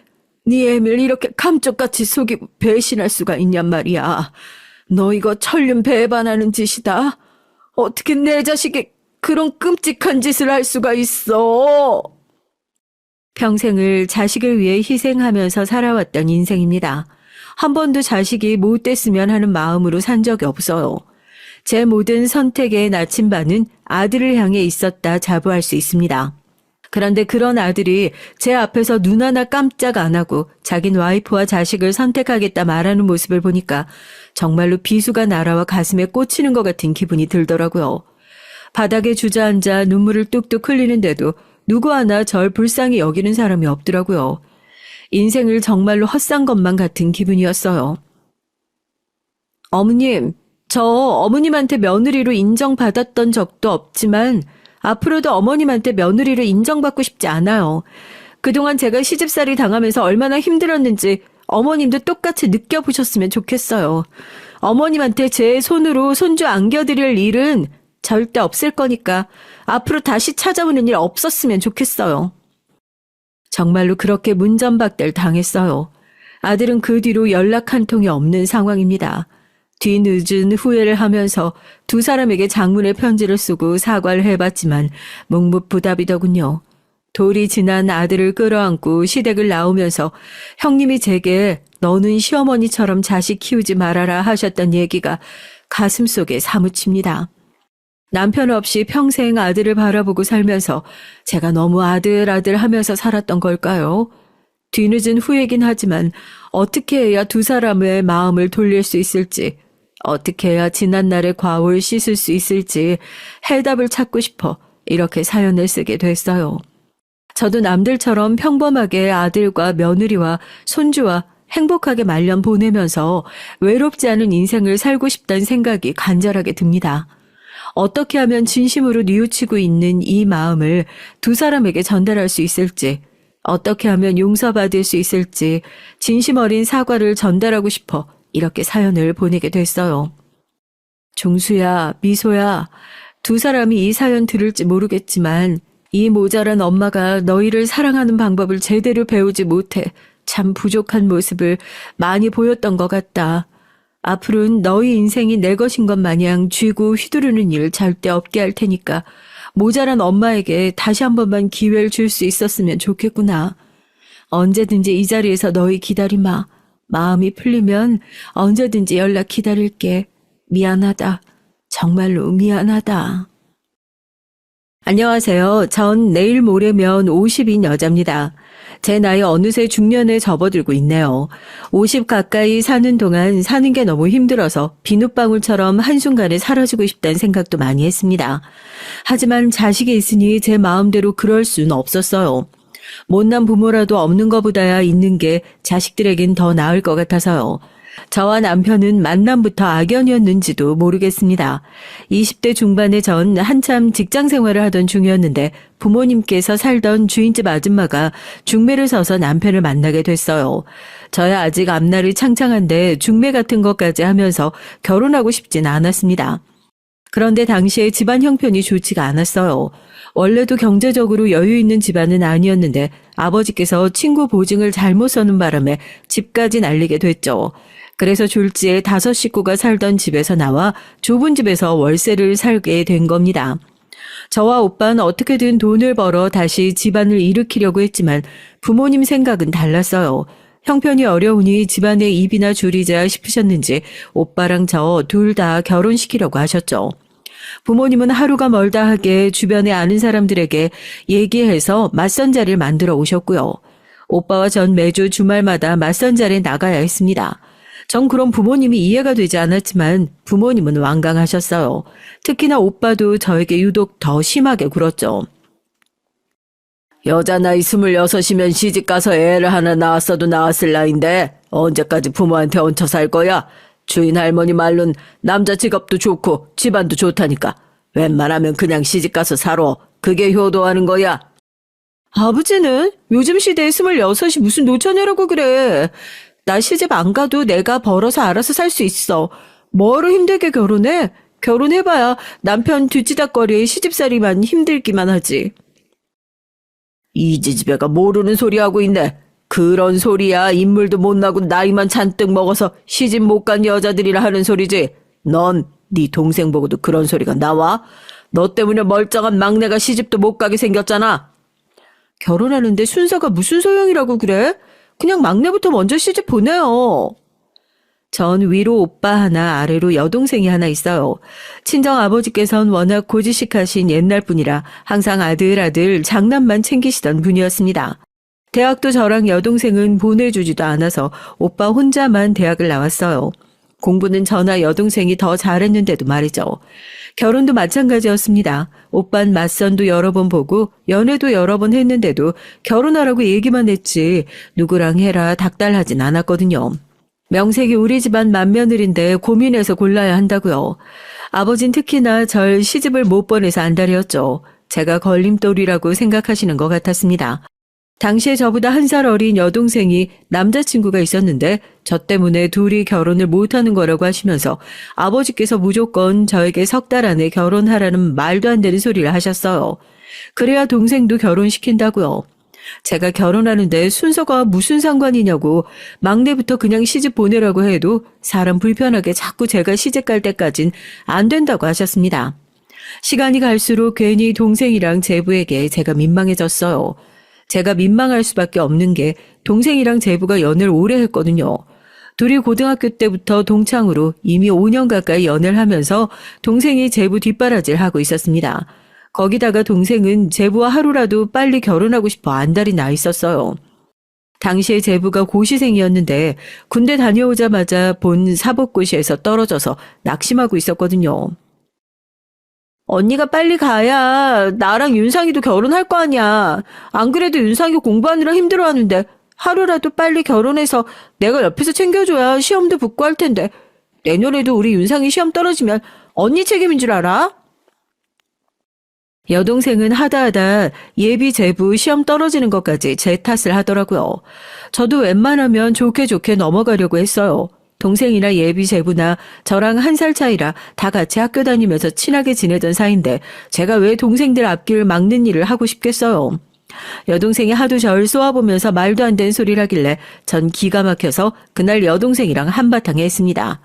네 애를 이렇게 감쪽같이 속이고 배신할 수가 있냔 말이야. 너 이거 천륜 배반하는 짓이다. 어떻게 내 자식이 그런 끔찍한 짓을 할 수가 있어. 평생을 자식을 위해 희생하면서 살아왔던 인생입니다. 한 번도 자식이 못됐으면 하는 마음으로 산 적이 없어요. 제 모든 선택의 나침반은 아들을 향해 있었다 자부할 수 있습니다. 그런데 그런 아들이 제 앞에서 눈 하나 깜짝 안 하고 자긴 와이프와 자식을 선택하겠다 말하는 모습을 보니까 정말로 비수가 날아와 가슴에 꽂히는 것 같은 기분이 들더라고요. 바닥에 주저앉아 눈물을 뚝뚝 흘리는데도 누구 하나 절 불쌍히 여기는 사람이 없더라고요. 인생을 정말로 헛산 것만 같은 기분이었어요. 어머님, 저 어머님한테 며느리로 인정받았던 적도 없지만 앞으로도 어머님한테 며느리를 인정받고 싶지 않아요. 그동안 제가 시집살이 당하면서 얼마나 힘들었는지 어머님도 똑같이 느껴보셨으면 좋겠어요. 어머님한테 제 손으로 손주 안겨드릴 일은 절대 없을 거니까 앞으로 다시 찾아오는 일 없었으면 좋겠어요. 정말로 그렇게 문전박대를 당했어요. 아들은 그 뒤로 연락 한 통이 없는 상황입니다. 뒤늦은 후회를 하면서 두 사람에게 장문의 편지를 쓰고 사과를 해봤지만 묵묵부답이더군요. 돌이 지난 아들을 끌어안고 시댁을 나오면서 형님이 제게 너는 시어머니처럼 자식 키우지 말아라 하셨던 얘기가 가슴속에 사무칩니다. 남편 없이 평생 아들을 바라보고 살면서 제가 너무 아들 하면서 살았던 걸까요? 뒤늦은 후회긴 하지만 어떻게 해야 두 사람의 마음을 돌릴 수 있을지, 어떻게 해야 지난날의 과오를 씻을 수 있을지 해답을 찾고 싶어 이렇게 사연을 쓰게 됐어요. 저도 남들처럼 평범하게 아들과 며느리와 손주와 행복하게 말년 보내면서 외롭지 않은 인생을 살고 싶다는 생각이 간절하게 듭니다. 어떻게 하면 진심으로 뉘우치고 있는 이 마음을 두 사람에게 전달할 수 있을지, 어떻게 하면 용서받을 수 있을지 진심 어린 사과를 전달하고 싶어 이렇게 사연을 보내게 됐어요. 종수야, 미소야, 두 사람이 이 사연 들을지 모르겠지만 이 모자란 엄마가 너희를 사랑하는 방법을 제대로 배우지 못해 참 부족한 모습을 많이 보였던 것 같다. 앞으로는 너희 인생이 내 것인 것 마냥 쥐고 휘두르는 일 절대 없게 할 테니까 모자란 엄마에게 다시 한 번만 기회를 줄 수 있었으면 좋겠구나. 언제든지 이 자리에서 너희 기다리마. 마음이 풀리면 언제든지 연락 기다릴게. 미안하다. 정말로 미안하다. 안녕하세요. 전 내일 모레면 50인 여자입니다. 제 나이 어느새 중년에 접어들고 있네요. 50 가까이 사는 동안 사는 게 너무 힘들어서 비눗방울처럼 한순간에 사라지고 싶다는 생각도 많이 했습니다. 하지만 자식이 있으니 제 마음대로 그럴 수는 없었어요. 못난 부모라도 없는 것보다야 있는 게 자식들에겐 더 나을 것 같아서요. 저와 남편은 만남부터 악연이었는지도 모르겠습니다. 20대 중반에 전 한참 직장 생활을 하던 중이었는데 부모님께서 살던 주인집 아줌마가 중매를 서서 남편을 만나게 됐어요. 저야 아직 앞날이 창창한데 중매 같은 것까지 하면서 결혼하고 싶진 않았습니다. 그런데 당시에 집안 형편이 좋지가 않았어요. 원래도 경제적으로 여유 있는 집안은 아니었는데 아버지께서 친구 보증을 잘못 서는 바람에 집까지 날리게 됐죠. 그래서 졸지에 5 식구가 살던 집에서 나와 좁은 집에서 월세를 살게 된 겁니다. 저와 오빠는 어떻게든 돈을 벌어 다시 집안을 일으키려고 했지만 부모님 생각은 달랐어요. 형편이 어려우니 집안에 입이나 줄이자 싶으셨는지 오빠랑 저 둘 다 결혼시키려고 하셨죠. 부모님은 하루가 멀다 하게 주변에 아는 사람들에게 얘기해서 맞선 자리를 만들어 오셨고요. 오빠와 전 매주 주말마다 맞선 자리에 나가야 했습니다. 전 그럼 부모님이 이해가 되지 않았지만 부모님은 완강하셨어요. 특히나 오빠도 저에게 유독 더 심하게 굴었죠. 여자 나이 26이면 시집가서 애를 하나 낳았어도 낳았을 나이인데 언제까지 부모한테 얹혀 살 거야? 주인 할머니 말론 남자 직업도 좋고 집안도 좋다니까 웬만하면 그냥 시집가서 살아. 그게 효도하는 거야. 아버지는 요즘 시대에 26이 무슨 노처녀라고 그래. 나 시집 안 가도 내가 벌어서 알아서 살 수 있어. 뭐로 힘들게 결혼해? 결혼해봐야 남편 뒤치다꺼리에 시집살이만 힘들기만 하지. 이 지지배가 모르는 소리 하고 있네. 그런 소리야. 인물도 못 나고 나이만 잔뜩 먹어서 시집 못 간 여자들이라 하는 소리지. 넌 네 동생 보고도 그런 소리가 나와? 너 때문에 멀쩡한 막내가 시집도 못 가게 생겼잖아. 결혼하는데 순서가 무슨 소용이라고 그래? 그냥 막내부터 먼저 시집 보내요. 전 위로 오빠 하나, 아래로 여동생이 하나 있어요. 친정 아버지께서는 워낙 고지식하신 옛날 분이라 항상 아들 장남만 챙기시던 분이었습니다. 대학도 저랑 여동생은 보내주지도 않아서 오빠 혼자만 대학을 나왔어요. 공부는 저나 여동생이 더 잘했는데도 말이죠. 결혼도 마찬가지였습니다. 오빤 맞선도 여러 번 보고 연애도 여러 번 했는데도 결혼하라고 얘기만 했지 누구랑 해라 닥달하진 않았거든요. 명색이 우리 집안 맏며느리인데 고민해서 골라야 한다고요. 아버진 특히나 절 시집을 못 보내서 안달이었죠. 제가 걸림돌이라고 생각하시는 것 같았습니다. 당시에 저보다 1살 어린 여동생이 남자친구가 있었는데 저 때문에 둘이 결혼을 못하는 거라고 하시면서 아버지께서 무조건 저에게 3달 안에 결혼하라는 말도 안 되는 소리를 하셨어요. 그래야 동생도 결혼시킨다고요. 제가 결혼하는데 순서가 무슨 상관이냐고 막내부터 그냥 시집 보내라고 해도 사람 불편하게 자꾸 제가 시집 갈 때까진 안 된다고 하셨습니다. 시간이 갈수록 괜히 동생이랑 제부에게 제가 민망해졌어요. 제가 민망할 수밖에 없는 게 동생이랑 제부가 연애를 오래 했거든요. 둘이 고등학교 때부터 동창으로 이미 5년 가까이 연애를 하면서 동생이 제부 뒷바라지를 하고 있었습니다. 거기다가 동생은 제부와 하루라도 빨리 결혼하고 싶어 안달이 나 있었어요. 당시에 제부가 고시생이었는데 군대 다녀오자마자 본 사법고시에서 떨어져서 낙심하고 있었거든요. 언니가 빨리 가야 나랑 윤상이도 결혼할 거 아니야. 안 그래도 윤상이 공부하느라 힘들어하는데 하루라도 빨리 결혼해서 내가 옆에서 챙겨줘야 시험도 붙고 할 텐데 내년에도 우리 윤상이 시험 떨어지면 언니 책임인 줄 알아? 여동생은 하다하다 예비 제부 시험 떨어지는 것까지 제 탓을 하더라고요. 저도 웬만하면 좋게 좋게 넘어가려고 했어요. 동생이나 예비 제부나 저랑 1살 차이라 다 같이 학교 다니면서 친하게 지내던 사이인데 제가 왜 동생들 앞길을 막는 일을 하고 싶겠어요. 여동생이 하도 절 쏘아보면서 말도 안 되는 소리를 하길래 전 기가 막혀서 그날 여동생이랑 한바탕 했습니다.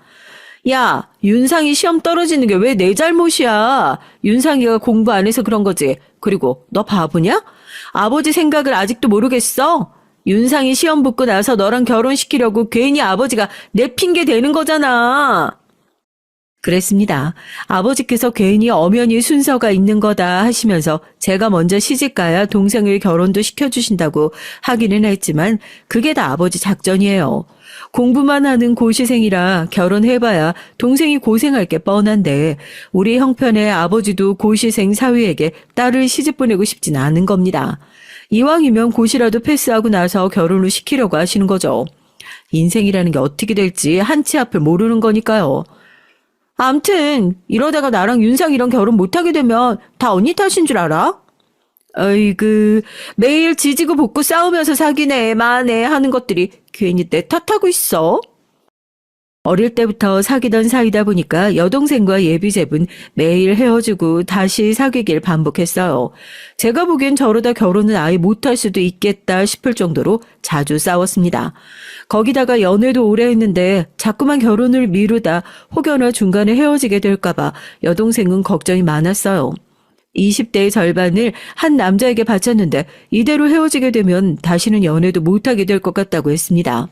야, 윤상이 시험 떨어지는 게 왜 내 잘못이야? 윤상이가 공부 안 해서 그런 거지. 그리고 너 바보냐? 아버지 생각을 아직도 모르겠어? 윤상이 시험 붙고 나서 너랑 결혼시키려고 괜히 아버지가 내 핑계 대는 거잖아. 그랬습니다. 아버지께서 괜히 엄연히 순서가 있는 거다 하시면서 제가 먼저 시집가야 동생을 결혼도 시켜주신다고 하기는 했지만 그게 다 아버지 작전이에요. 공부만 하는 고시생이라 결혼해봐야 동생이 고생할 게 뻔한데 우리 형편의 아버지도 고시생 사위에게 딸을 시집 보내고 싶진 않은 겁니다. 이왕이면 고시라도 패스하고 나서 결혼을 시키려고 하시는 거죠. 인생이라는 게 어떻게 될지 한치 앞을 모르는 거니까요. 암튼 이러다가 나랑 윤상이랑 결혼 못하게 되면 다 언니 탓인 줄 알아? 어이구, 매일 지지고 볶고 싸우면서 사귀네 마네 하는 것들이 괜히 내 탓하고 있어. 어릴 때부터 사귀던 사이다 보니까 여동생과 예비제분 매일 헤어지고 다시 사귀길 반복했어요. 제가 보기엔 저러다 결혼은 아예 못할 수도 있겠다 싶을 정도로 자주 싸웠습니다. 거기다가 연애도 오래 했는데 자꾸만 결혼을 미루다 혹여나 중간에 헤어지게 될까봐 여동생은 걱정이 많았어요. 20대의 절반을 한 남자에게 바쳤는데 이대로 헤어지게 되면 다시는 연애도 못하게 될 것 같다고 했습니다.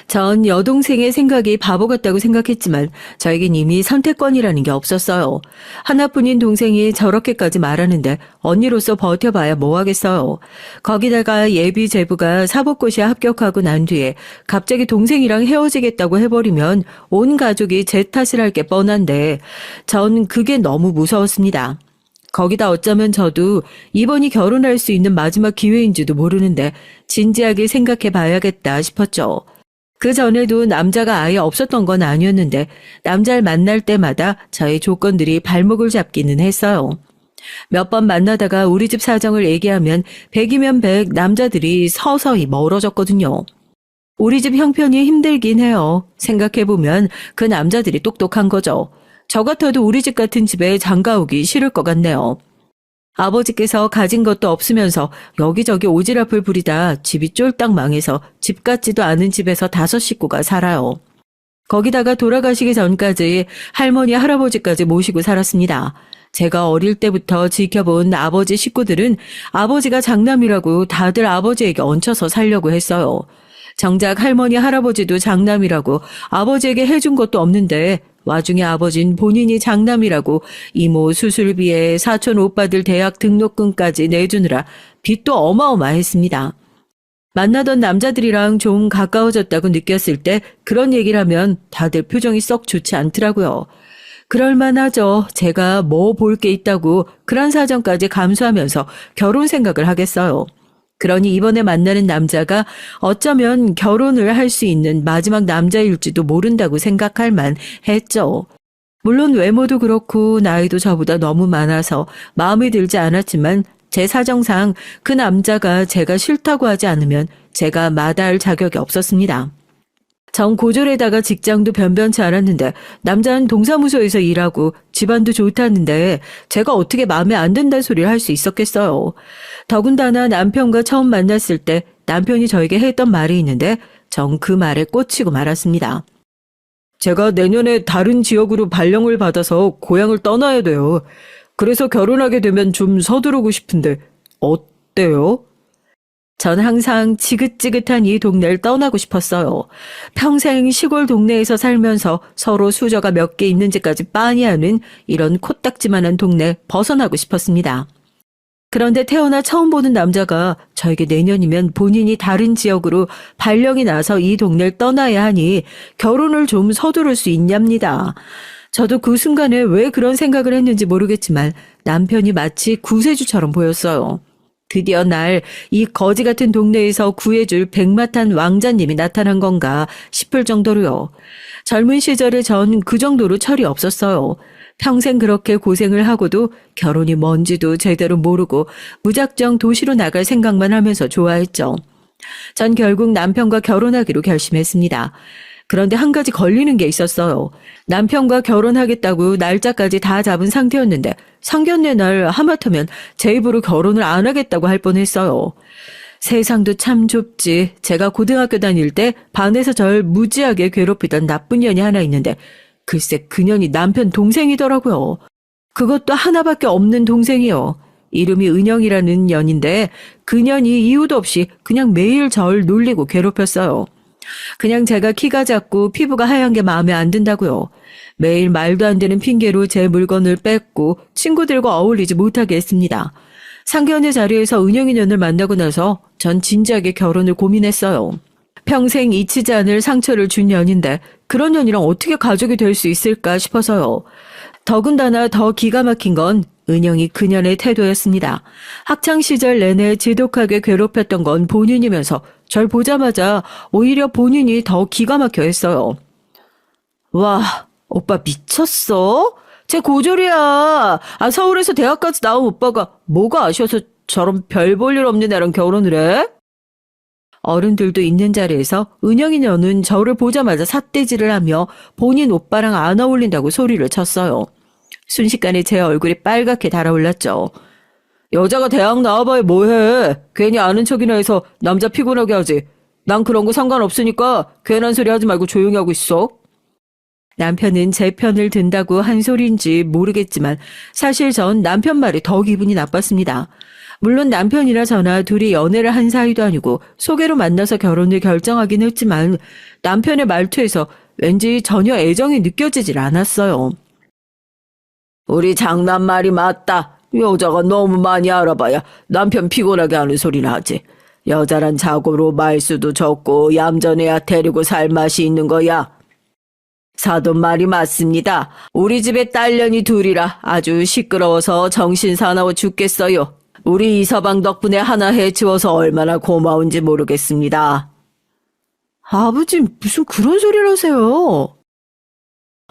전 여동생의 생각이 바보 같다고 생각했지만 저에겐 이미 선택권이라는 게 없었어요. 하나뿐인 동생이 저렇게까지 말하는데 언니로서 버텨봐야 뭐 하겠어요. 거기다가 예비 제부가 사법고시에 합격하고 난 뒤에 갑자기 동생이랑 헤어지겠다고 해버리면 온 가족이 제 탓을 할 게 뻔한데 전 그게 너무 무서웠습니다. 거기다 어쩌면 저도 이번이 결혼할 수 있는 마지막 기회인지도 모르는데 진지하게 생각해 봐야겠다 싶었죠. 그 전에도 남자가 아예 없었던 건 아니었는데 남자를 만날 때마다 저의 조건들이 발목을 잡기는 했어요. 몇 번 만나다가 우리 집 사정을 얘기하면 100이면 100 남자들이 서서히 멀어졌거든요. 우리 집 형편이 힘들긴 해요. 생각해보면 그 남자들이 똑똑한 거죠. 저 같아도 우리 집 같은 집에 장가오기 싫을 것 같네요. 아버지께서 가진 것도 없으면서 여기저기 오지랖을 부리다 집이 쫄딱 망해서 집 같지도 않은 집에서 5식구가 살아요. 거기다가 돌아가시기 전까지 할머니, 할아버지까지 모시고 살았습니다. 제가 어릴 때부터 지켜본 아버지 식구들은 아버지가 장남이라고 다들 아버지에게 얹혀서 살려고 했어요. 정작 할머니, 할아버지도 장남이라고 아버지에게 해준 것도 없는데 와중에 아버진 본인이 장남이라고 이모 수술비에 사촌 오빠들 대학 등록금까지 내주느라 빚도 어마어마했습니다. 만나던 남자들이랑 좀 가까워졌다고 느꼈을 때 그런 얘기를 하면 다들 표정이 썩 좋지 않더라고요. 그럴만하죠. 제가 뭐 볼 게 있다고 그런 사정까지 감수하면서 결혼 생각을 하겠어요. 그러니 이번에 만나는 남자가 어쩌면 결혼을 할 수 있는 마지막 남자일지도 모른다고 생각할 만했죠. 물론 외모도 그렇고 나이도 저보다 너무 많아서 마음에 들지 않았지만 제 사정상 그 남자가 제가 싫다고 하지 않으면 제가 마다할 자격이 없었습니다. 전 고졸에다가 직장도 변변치 않았는데 남자는 동사무소에서 일하고 집안도 좋다는데 제가 어떻게 마음에 안 든다는 소리를 할 수 있었겠어요. 더군다나 남편과 처음 만났을 때 남편이 저에게 했던 말이 있는데 전 그 말에 꽂히고 말았습니다. 제가 내년에 다른 지역으로 발령을 받아서 고향을 떠나야 돼요. 그래서 결혼하게 되면 좀 서두르고 싶은데 어때요? 전 항상 지긋지긋한 이 동네를 떠나고 싶었어요. 평생 시골 동네에서 살면서 서로 수저가 몇 개 있는지까지 빤히 아는 이런 코딱지만한 동네 벗어나고 싶었습니다. 그런데 태어나 처음 보는 남자가 저에게 내년이면 본인이 다른 지역으로 발령이 나서 이 동네를 떠나야 하니 결혼을 좀 서두를 수 있냐입니다. 저도 그 순간에 왜 그런 생각을 했는지 모르겠지만 남편이 마치 구세주처럼 보였어요. 드디어 날 이 거지 같은 동네에서 구해줄 백마탄 왕자님이 나타난 건가 싶을 정도로요. 젊은 시절에 전 그 정도로 철이 없었어요. 평생 그렇게 고생을 하고도 결혼이 뭔지도 제대로 모르고 무작정 도시로 나갈 생각만 하면서 좋아했죠. 전 결국 남편과 결혼하기로 결심했습니다. 그런데 한 가지 걸리는 게 있었어요. 남편과 결혼하겠다고 날짜까지 다 잡은 상태였는데 상견례 날 하마터면 제 입으로 결혼을 안 하겠다고 할 뻔했어요. 세상도 참 좁지. 제가 고등학교 다닐 때 반에서 절 무지하게 괴롭히던 나쁜 년이 하나 있는데 글쎄 그 년이 남편 동생이더라고요. 그것도 하나밖에 없는 동생이요. 이름이 은영이라는 년인데 그 년이 이유도 없이 그냥 매일 절 놀리고 괴롭혔어요. 그냥 제가 키가 작고 피부가 하얀 게 마음에 안 든다고요. 매일 말도 안 되는 핑계로 제 물건을 뺏고 친구들과 어울리지 못하게 했습니다. 상견례 자리에서 은영이 년을 만나고 나서 전 진지하게 결혼을 고민했어요. 평생 잊히지 않을 상처를 준 년인데 그런 년이랑 어떻게 가족이 될 수 있을까 싶어서요. 더군다나 더 기가 막힌 건 은영이 그년의 태도였습니다. 학창시절 내내 지독하게 괴롭혔던 건 본인이면서 절 보자마자 오히려 본인이 더 기가 막혀 했어요. 와, 오빠 미쳤어? 쟤 고졸이야. 서울에서 대학까지 나온 오빠가 뭐가 아쉬워서 저런 별 볼 일 없는 애랑 결혼을 해? 어른들도 있는 자리에서 은영이 년은 저를 보자마자 삿대질을 하며 본인 오빠랑 안 어울린다고 소리를 쳤어요. 순식간에 제 얼굴이 빨갛게 달아올랐죠. 여자가 대학 나와봐야 뭐해. 괜히 아는 척이나 해서 남자 피곤하게 하지. 난 그런 거 상관없으니까 괜한 소리 하지 말고 조용히 하고 있어. 남편은 제 편을 든다고 한 소리인지 모르겠지만 사실 전 남편 말에 더 기분이 나빴습니다. 물론 남편이나 저나 둘이 연애를 한 사이도 아니고 소개로 만나서 결혼을 결정하긴 했지만 남편의 말투에서 왠지 전혀 애정이 느껴지질 않았어요. 우리 장난말이 맞다. 여자가 너무 많이 알아봐야 남편 피곤하게 하는 소리나 하지. 여자란 자고로 말수도 적고 얌전해야 데리고 살 맛이 있는 거야. 사돈 말이 맞습니다. 우리 집에 딸년이 둘이라 아주 시끄러워서 정신 사나워 죽겠어요. 우리 이서방 덕분에 하나 해치워서 얼마나 고마운지 모르겠습니다. 아버지 무슨 그런 소리를 하세요?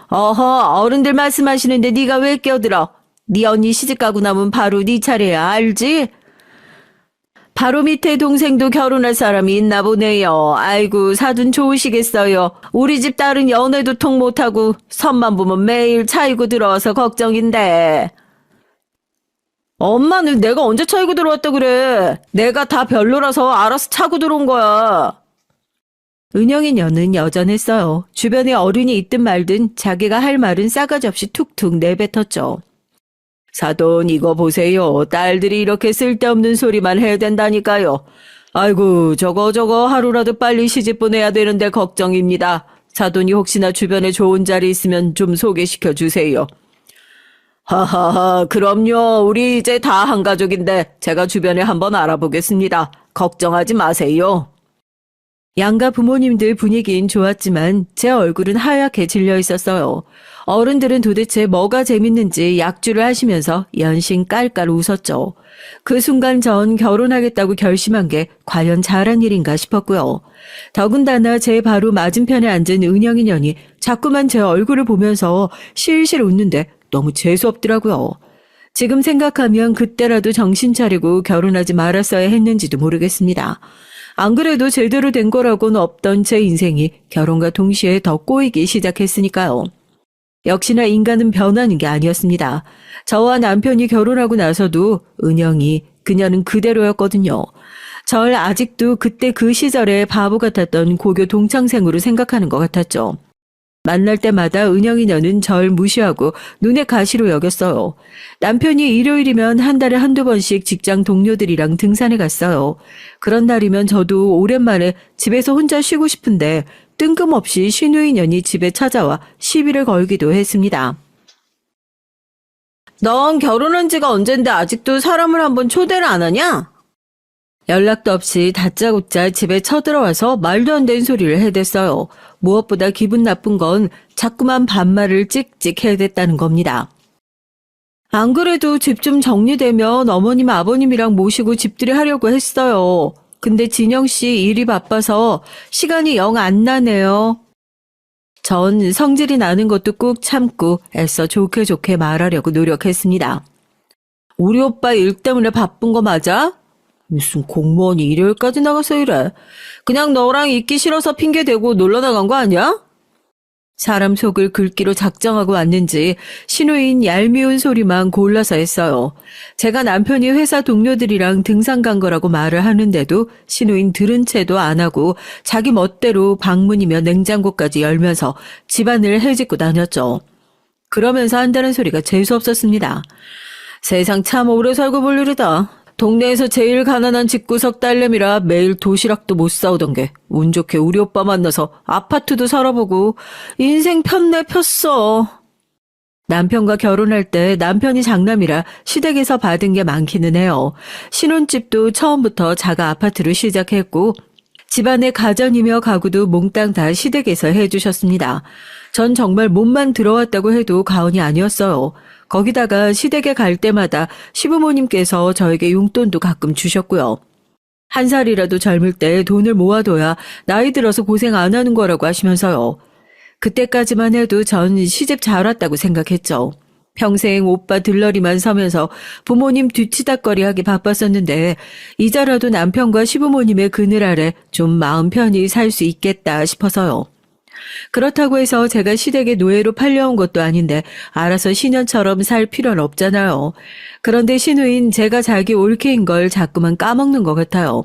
어허, 어른들 말씀하시는데 네가 왜 끼어들어? 네 언니 시집가고 나면 바로 네 차례야, 알지? 바로 밑에 동생도 결혼할 사람이 있나 보네요. 아이고, 사돈 좋으시겠어요. 우리 집 딸은 연애도 통 못하고 선만 보면 매일 차이고 들어와서 걱정인데. 엄마는 내가 언제 차이고 들어왔다 그래. 내가 다 별로라서 알아서 차고 들어온 거야. 은영이 년은 여전했어요. 주변에 어른이 있든 말든 자기가 할 말은 싸가지 없이 툭툭 내뱉었죠. 사돈 이거 보세요. 딸들이 이렇게 쓸데없는 소리만 해야 된다니까요. 아이고 저거 하루라도 빨리 시집 보내야 되는데 걱정입니다. 사돈이 혹시나 주변에 좋은 자리 있으면 좀 소개시켜 주세요. 하하하 그럼요. 우리 이제 다 한 가족인데 제가 주변에 한번 알아보겠습니다. 걱정하지 마세요. 양가 부모님들 분위기는 좋았지만 제 얼굴은 하얗게 질려 있었어요. 어른들은 도대체 뭐가 재밌는지 약주를 하시면서 연신 깔깔 웃었죠. 그 순간 전 결혼하겠다고 결심한 게 과연 잘한 일인가 싶었고요. 더군다나 제 바로 맞은편에 앉은 은영이 년이 자꾸만 제 얼굴을 보면서 실실 웃는데 너무 재수없더라고요. 지금 생각하면 그때라도 정신 차리고 결혼하지 말았어야 했는지도 모르겠습니다. 안 그래도 제대로 된 거라고는 없던 제 인생이 결혼과 동시에 더 꼬이기 시작했으니까요. 역시나 인간은 변하는 게 아니었습니다. 저와 남편이 결혼하고 나서도 은영이 그녀는 그대로였거든요. 절 아직도 그때 그 시절에 바보 같았던 고교 동창생으로 생각하는 것 같았죠. 만날 때마다 은영이녀는 절 무시하고 눈에 가시로 여겼어요. 남편이 일요일이면 한 달에 한두 번씩 직장 동료들이랑 등산에 갔어요. 그런 날이면 저도 오랜만에 집에서 혼자 쉬고 싶은데 뜬금없이 신우이년이 집에 찾아와 시비를 걸기도 했습니다. 넌 결혼한 지가 언젠데 아직도 사람을 한번 초대를 안 하냐? 연락도 없이 다짜고짜 집에 쳐들어와서 말도 안 되는 소리를 해댔어요. 무엇보다 기분 나쁜 건 자꾸만 반말을 찍찍 해댔다는 겁니다. 안 그래도 집 좀 정리되면 어머님 아버님이랑 모시고 집들이 하려고 했어요. 근데 진영 씨 일이 바빠서 시간이 영 안 나네요. 전 성질이 나는 것도 꾹 참고 애써 좋게 좋게 말하려고 노력했습니다. 우리 오빠 일 때문에 바쁜 거 맞아? 무슨 공무원이 일요일까지 나가서 이래. 그냥 너랑 있기 싫어서 핑계대고 놀러 나간 거 아니야? 사람 속을 긁기로 작정하고 왔는지 신우인 얄미운 소리만 골라서 했어요. 제가 남편이 회사 동료들이랑 등산 간 거라고 말을 하는데도 신우인 들은 채도 안 하고 자기 멋대로 방문이며 냉장고까지 열면서 집안을 헤집고 다녔죠. 그러면서 한다는 소리가 재수 없었습니다. 세상 참 오래 살고 볼 일이다. 동네에서 제일 가난한 집구석 딸내미라 매일 도시락도 못 사오던 게 운 좋게 우리 오빠 만나서 아파트도 살아보고 인생 폈네 폈어. 남편과 결혼할 때 남편이 장남이라 시댁에서 받은 게 많기는 해요. 신혼집도 처음부터 자가 아파트로 시작했고 집안의 가전이며 가구도 몽땅 다 시댁에서 해주셨습니다. 전 정말 몸만 들어왔다고 해도 과언이 아니었어요. 거기다가 시댁에 갈 때마다 시부모님께서 저에게 용돈도 가끔 주셨고요. 한 살이라도 젊을 때 돈을 모아둬야 나이 들어서 고생 안 하는 거라고 하시면서요. 그때까지만 해도 전 시집 잘 왔다고 생각했죠. 평생 오빠 들러리만 서면서 부모님 뒤치다꺼리하기 바빴었는데 이제라도 남편과 시부모님의 그늘 아래 좀 마음 편히 살 수 있겠다 싶어서요. 그렇다고 해서 제가 시댁에 노예로 팔려온 것도 아닌데 알아서 신년처럼 살 필요는 없잖아요. 그런데 신우인 제가 자기 올케인 걸 자꾸만 까먹는 것 같아요.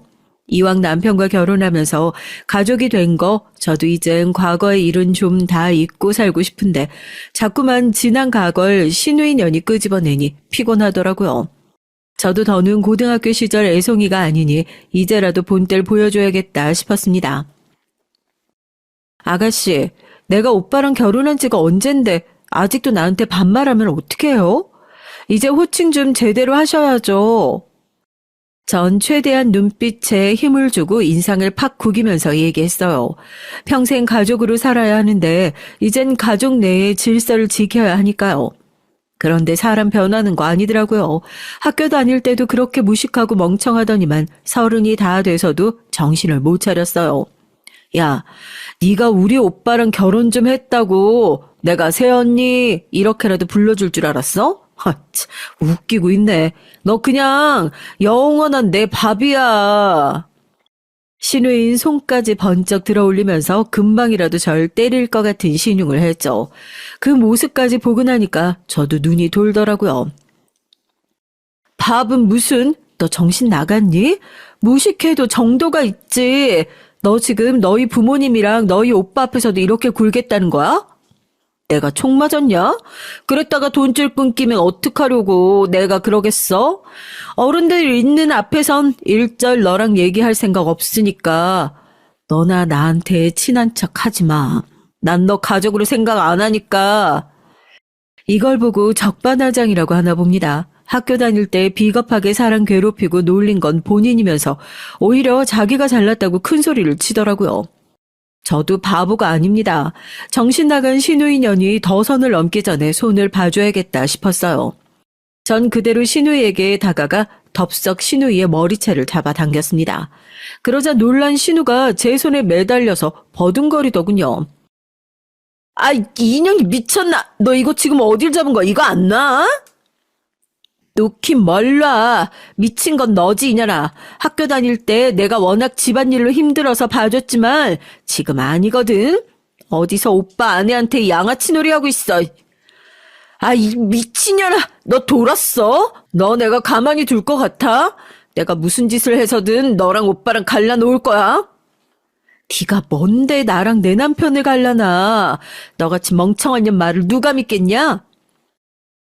이왕 남편과 결혼하면서 가족이 된 거 저도 이젠 과거의 일은 좀 다 잊고 살고 싶은데 자꾸만 지난 과거를 신우인연이 끄집어내니 피곤하더라고요. 저도 더는 고등학교 시절 애송이가 아니니 이제라도 본때를 보여줘야겠다 싶었습니다. 아가씨, 내가 오빠랑 결혼한 지가 언젠데 아직도 나한테 반말하면 어떡해요? 이제 호칭 좀 제대로 하셔야죠. 전 최대한 눈빛에 힘을 주고 인상을 팍 구기면서 얘기했어요. 평생 가족으로 살아야 하는데 이젠 가족 내의 질서를 지켜야 하니까요. 그런데 사람 변하는 거 아니더라고요. 학교 다닐 때도 그렇게 무식하고 멍청하더니만 30이 다 돼서도 정신을 못 차렸어요. 야, 네가 우리 오빠랑 결혼 좀 했다고 내가 새언니 이렇게라도 불러줄 줄 알았어? 참, 웃기고 있네. 너 그냥 영원한 내 밥이야. 신우인 손까지 번쩍 들어올리면서 금방이라도 절 때릴 것 같은 신용을 했죠. 그 모습까지 보고 나니까 저도 눈이 돌더라고요. 밥은 무슨? 너 정신 나갔니? 무식해도 정도가 있지. 너 지금 너희 부모님이랑 너희 오빠 앞에서도 이렇게 굴겠다는 거야? 내가 총 맞았냐? 그랬다가 돈줄 끊기면 어떡하려고 내가 그러겠어? 어른들 있는 앞에선 일절 너랑 얘기할 생각 없으니까 너나 나한테 친한 척 하지 마. 난 너 가족으로 생각 안 하니까. 이걸 보고 적반하장이라고 하나 봅니다. 학교 다닐 때 비겁하게 사람 괴롭히고 놀린 건 본인이면서 오히려 자기가 잘났다고 큰 소리를 치더라고요. 저도 바보가 아닙니다. 정신 나간 신우이년이 더 선을 넘기 전에 손을 봐줘야겠다 싶었어요. 전 그대로 신우이에게 다가가 덥석 신우이의 머리채를 잡아당겼습니다. 그러자 놀란 신우가 제 손에 매달려서 버둥거리더군요. 아, 이 인형이 미쳤나? 너 이거 지금 어딜 잡은 거야? 이거 안 놔? 놓긴 뭘 놔. 미친 건 너지 이년아. 학교 다닐 때 내가 워낙 집안일로 힘들어서 봐줬지만 지금 아니거든. 어디서 오빠 아내한테 양아치 놀이하고 있어. 아, 이 미친년아. 너 돌았어? 너 내가 가만히 둘 것 같아? 내가 무슨 짓을 해서든 너랑 오빠랑 갈라놓을 거야. 네가 뭔데 나랑 내 남편을 갈라놔. 너같이 멍청한 년 말을 누가 믿겠냐?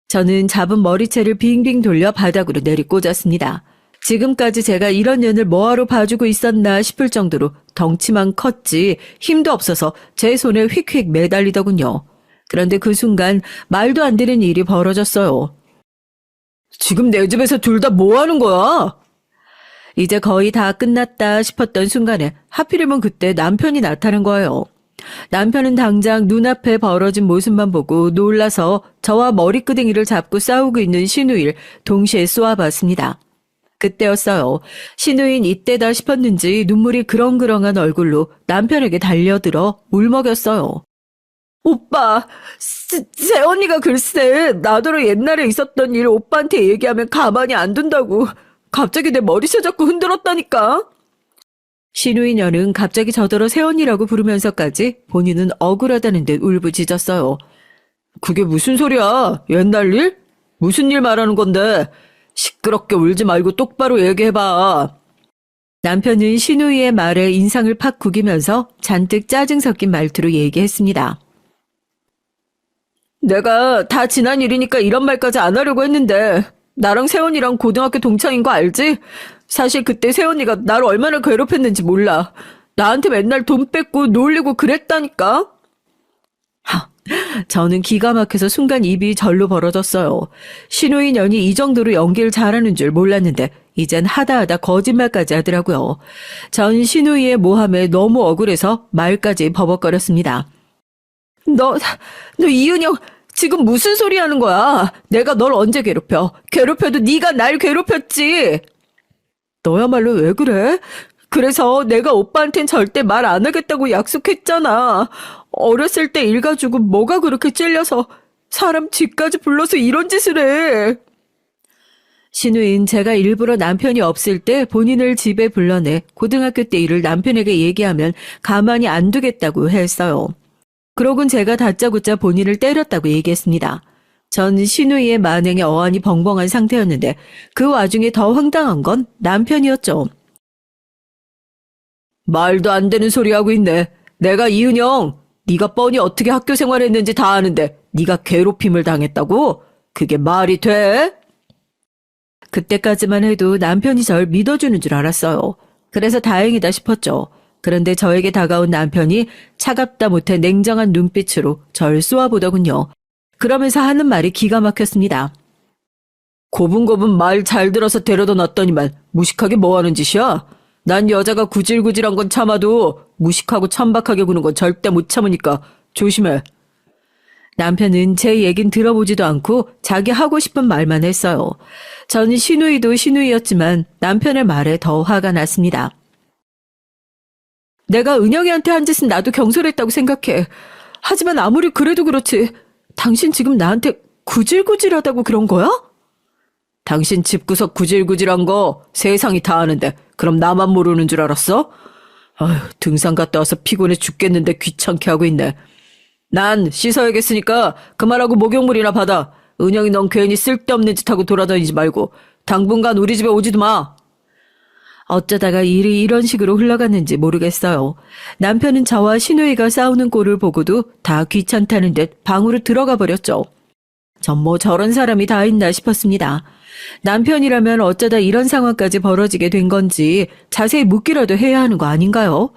저는 잡은 머리채를 빙빙 돌려 바닥으로 내리꽂았습니다. 지금까지 제가 이런 년을 뭐하러 봐주고 있었나 싶을 정도로 덩치만 컸지 힘도 없어서 제 손에 휙휙 매달리더군요. 그런데 그 순간 말도 안 되는 일이 벌어졌어요. 지금 내 집에서 둘 다 뭐 하는 거야? 이제 거의 다 끝났다 싶었던 순간에 하필이면 그때 남편이 나타난 거예요. 남편은 당장 눈앞에 벌어진 모습만 보고 놀라서 저와 머리끄댕이를 잡고 싸우고 있는 신우이를 동시에 쏘아봤습니다. 그때였어요. 신우인 이때다 싶었는지 눈물이 그렁그렁한 얼굴로 남편에게 달려들어 울먹였어요. 오빠, 새언니가 글쎄 나더러 옛날에 있었던 일 오빠한테 얘기하면 가만히 안 둔다고 갑자기 내 머리채 잡고 흔들었다니까. 신우이녀는 갑자기 저더러 새언니라고 부르면서까지 본인은 억울하다는 듯 울부짖었어요. 그게 무슨 소리야? 옛날 일? 무슨 일 말하는 건데? 시끄럽게 울지 말고 똑바로 얘기해봐. 남편은 신우이의 말에 인상을 팍 구기면서 잔뜩 짜증 섞인 말투로 얘기했습니다. 내가 다 지난 일이니까 이런 말까지 안 하려고 했는데 나랑 세원이랑 고등학교 동창인 거 알지? 사실 그때 세원이가 나를 얼마나 괴롭혔는지 몰라. 나한테 맨날 돈 뺏고 놀리고 그랬다니까. 저는 기가 막혀서 순간 입이 절로 벌어졌어요. 신우이 년이 이 정도로 연기를 잘하는 줄 몰랐는데 이젠 하다하다 거짓말까지 하더라고요. 전 신우이의 모함에 너무 억울해서 말까지 버벅거렸습니다. 너 이은영 지금 무슨 소리 하는 거야? 내가 널 언제 괴롭혀? 괴롭혀도 네가 날 괴롭혔지. 너야말로 왜 그래? 그래서 내가 오빠한텐 절대 말 안 하겠다고 약속했잖아. 어렸을 때 일 가지고 뭐가 그렇게 찔려서 사람 집까지 불러서 이런 짓을 해. 신우인 제가 일부러 남편이 없을 때 본인을 집에 불러내 고등학교 때 일을 남편에게 얘기하면 가만히 안 두겠다고 했어요. 그러곤 제가 다짜고짜 본인을 때렸다고 얘기했습니다. 전 신우이의 만행에 어안이 벙벙한 상태였는데 그 와중에 더 황당한 건 남편이었죠. 말도 안 되는 소리 하고 있네. 내가 이은영, 네가 뻔히 어떻게 학교 생활했는지 다 아는데 네가 괴롭힘을 당했다고? 그게 말이 돼? 그때까지만 해도 남편이 절 믿어주는 줄 알았어요. 그래서 다행이다 싶었죠. 그런데 저에게 다가온 남편이 차갑다 못해 냉정한 눈빛으로 절 쏘아보더군요. 그러면서 하는 말이 기가 막혔습니다. 고분고분 말 잘 들어서 데려다 놨더니만 무식하게 뭐하는 짓이야? 난 여자가 구질구질한 건 참아도 무식하고 천박하게 구는 건 절대 못 참으니까 조심해. 남편은 제 얘긴 들어보지도 않고 자기 하고 싶은 말만 했어요. 전 신우이도 신우이였지만 남편의 말에 더 화가 났습니다. 내가 은영이한테 한 짓은 나도 경솔했다고 생각해. 하지만 아무리 그래도 그렇지. 당신 지금 나한테 구질구질하다고 그런 거야? 당신 집구석 구질구질한 거 세상이 다 아는데 그럼 나만 모르는 줄 알았어? 아휴, 등산 갔다 와서 피곤해 죽겠는데 귀찮게 하고 있네. 난 씻어야겠으니까 그만하고 목욕물이나 받아. 은영이 넌 괜히 쓸데없는 짓 하고 돌아다니지 말고 당분간 우리 집에 오지도 마. 어쩌다가 일이 이런 식으로 흘러갔는지 모르겠어요. 남편은 저와 신우이가 싸우는 꼴을 보고도 다 귀찮다는 듯 방으로 들어가 버렸죠. 전 뭐 저런 사람이 다 있나 싶었습니다. 남편이라면 어쩌다 이런 상황까지 벌어지게 된 건지 자세히 묻기라도 해야 하는 거 아닌가요?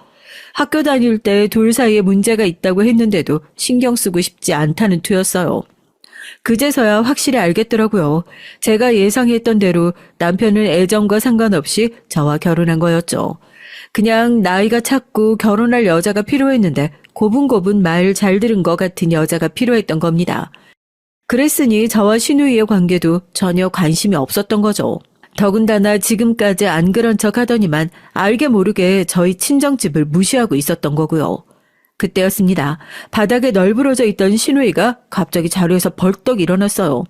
학교 다닐 때 둘 사이에 문제가 있다고 했는데도 신경 쓰고 싶지 않다는 투였어요. 그제서야 확실히 알겠더라고요. 제가 예상했던 대로 남편은 애정과 상관없이 저와 결혼한 거였죠. 그냥 나이가 찼고 결혼할 여자가 필요했는데 고분고분 말 잘 들은 것 같은 여자가 필요했던 겁니다. 그랬으니 저와 신우이의 관계도 전혀 관심이 없었던 거죠. 더군다나 지금까지 안 그런 척 하더니만 알게 모르게 저희 친정집을 무시하고 있었던 거고요. 그때였습니다. 바닥에 널브러져 있던 신우이가 갑자기 자리에서 벌떡 일어났어요.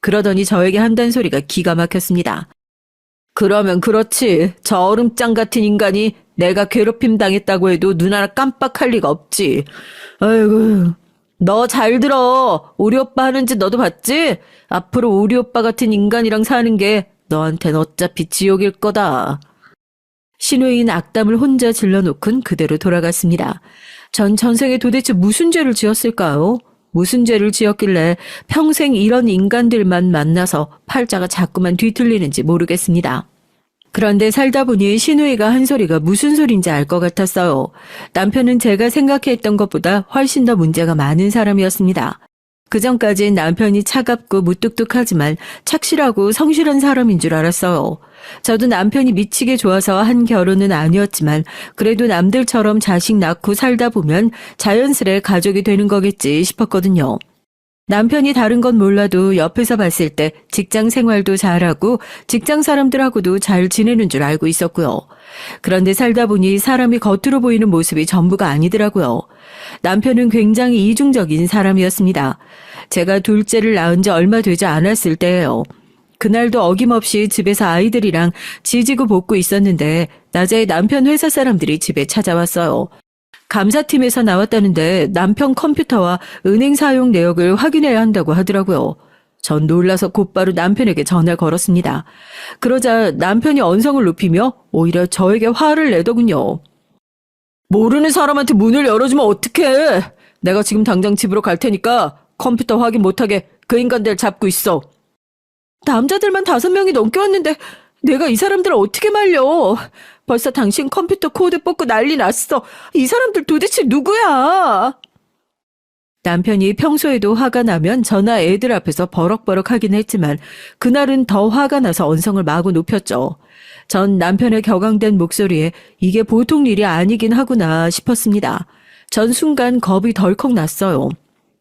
그러더니 저에게 한단 소리가 기가 막혔습니다. 그러면 그렇지. 저 얼음장 같은 인간이 내가 괴롭힘 당했다고 해도 눈 하나 깜빡할 리가 없지. 아이고, 너 잘 들어. 우리 오빠 하는 짓 너도 봤지? 앞으로 우리 오빠 같은 인간이랑 사는 게 너한텐 어차피 지옥일 거다. 신우이는 악담을 혼자 질러놓곤 그대로 돌아갔습니다. 전 전생에 도대체 무슨 죄를 지었을까요? 무슨 죄를 지었길래 평생 이런 인간들만 만나서 팔자가 자꾸만 뒤틀리는지 모르겠습니다. 그런데 살다 보니 신우이가 한 소리가 무슨 소린지 알 것 같았어요. 남편은 제가 생각했던 것보다 훨씬 더 문제가 많은 사람이었습니다. 그전까진 남편이 차갑고 무뚝뚝하지만 착실하고 성실한 사람인 줄 알았어요. 저도 남편이 미치게 좋아서 한 결혼은 아니었지만 그래도 남들처럼 자식 낳고 살다 보면 자연스레 가족이 되는 거겠지 싶었거든요. 남편이 다른 건 몰라도 옆에서 봤을 때 직장 생활도 잘하고 직장 사람들하고도 잘 지내는 줄 알고 있었고요. 그런데 살다 보니 사람이 겉으로 보이는 모습이 전부가 아니더라고요. 남편은 굉장히 이중적인 사람이었습니다. 제가 둘째를 낳은 지 얼마 되지 않았을 때예요. 그날도 어김없이 집에서 아이들이랑 지지고 볶고 있었는데 낮에 남편 회사 사람들이 집에 찾아왔어요. 감사팀에서 나왔다는데 남편 컴퓨터와 은행 사용 내역을 확인해야 한다고 하더라고요. 전 놀라서 곧바로 남편에게 전화를 걸었습니다. 그러자 남편이 언성을 높이며 오히려 저에게 화를 내더군요. 모르는 사람한테 문을 열어주면 어떡해. 내가 지금 당장 집으로 갈 테니까 컴퓨터 확인 못하게 그 인간들 잡고 있어. 남자들만 5명이 넘게 왔는데 내가 이 사람들을 어떻게 말려. 벌써 당신 컴퓨터 코드 뽑고 난리 났어. 이 사람들 도대체 누구야? 남편이 평소에도 화가 나면 저나 애들 앞에서 버럭버럭 하긴 했지만 그날은 더 화가 나서 언성을 마구 높였죠. 전 남편의 격앙된 목소리에 이게 보통 일이 아니긴 하구나 싶었습니다. 전 순간 겁이 덜컥 났어요.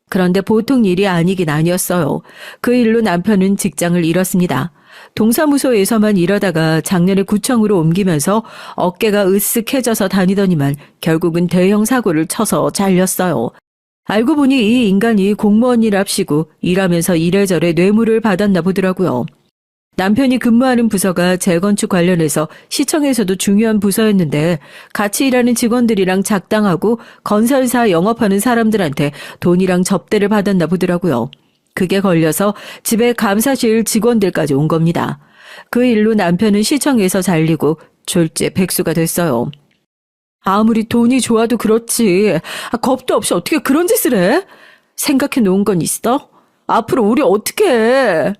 그런데 보통 일이 아니긴 아니었어요. 그 일로 남편은 직장을 잃었습니다. 동사무소에서만 일하다가 작년에 구청으로 옮기면서 어깨가 으쓱해져서 다니더니만 결국은 대형 사고를 쳐서 잘렸어요. 알고 보니 이 인간이 공무원 일합시고 일하면서 이래저래 뇌물을 받았나 보더라고요. 남편이 근무하는 부서가 재건축 관련해서 시청에서도 중요한 부서였는데 같이 일하는 직원들이랑 작당하고 건설사 영업하는 사람들한테 돈이랑 접대를 받았나 보더라고요. 그게 걸려서 집에 감사실 직원들까지 온 겁니다. 그 일로 남편은 시청에서 잘리고 졸제 백수가 됐어요. 아무리 돈이 좋아도 그렇지. 겁도 없이 어떻게 그런 짓을 해? 생각해 놓은 건 있어? 앞으로 우리 어떻게 해?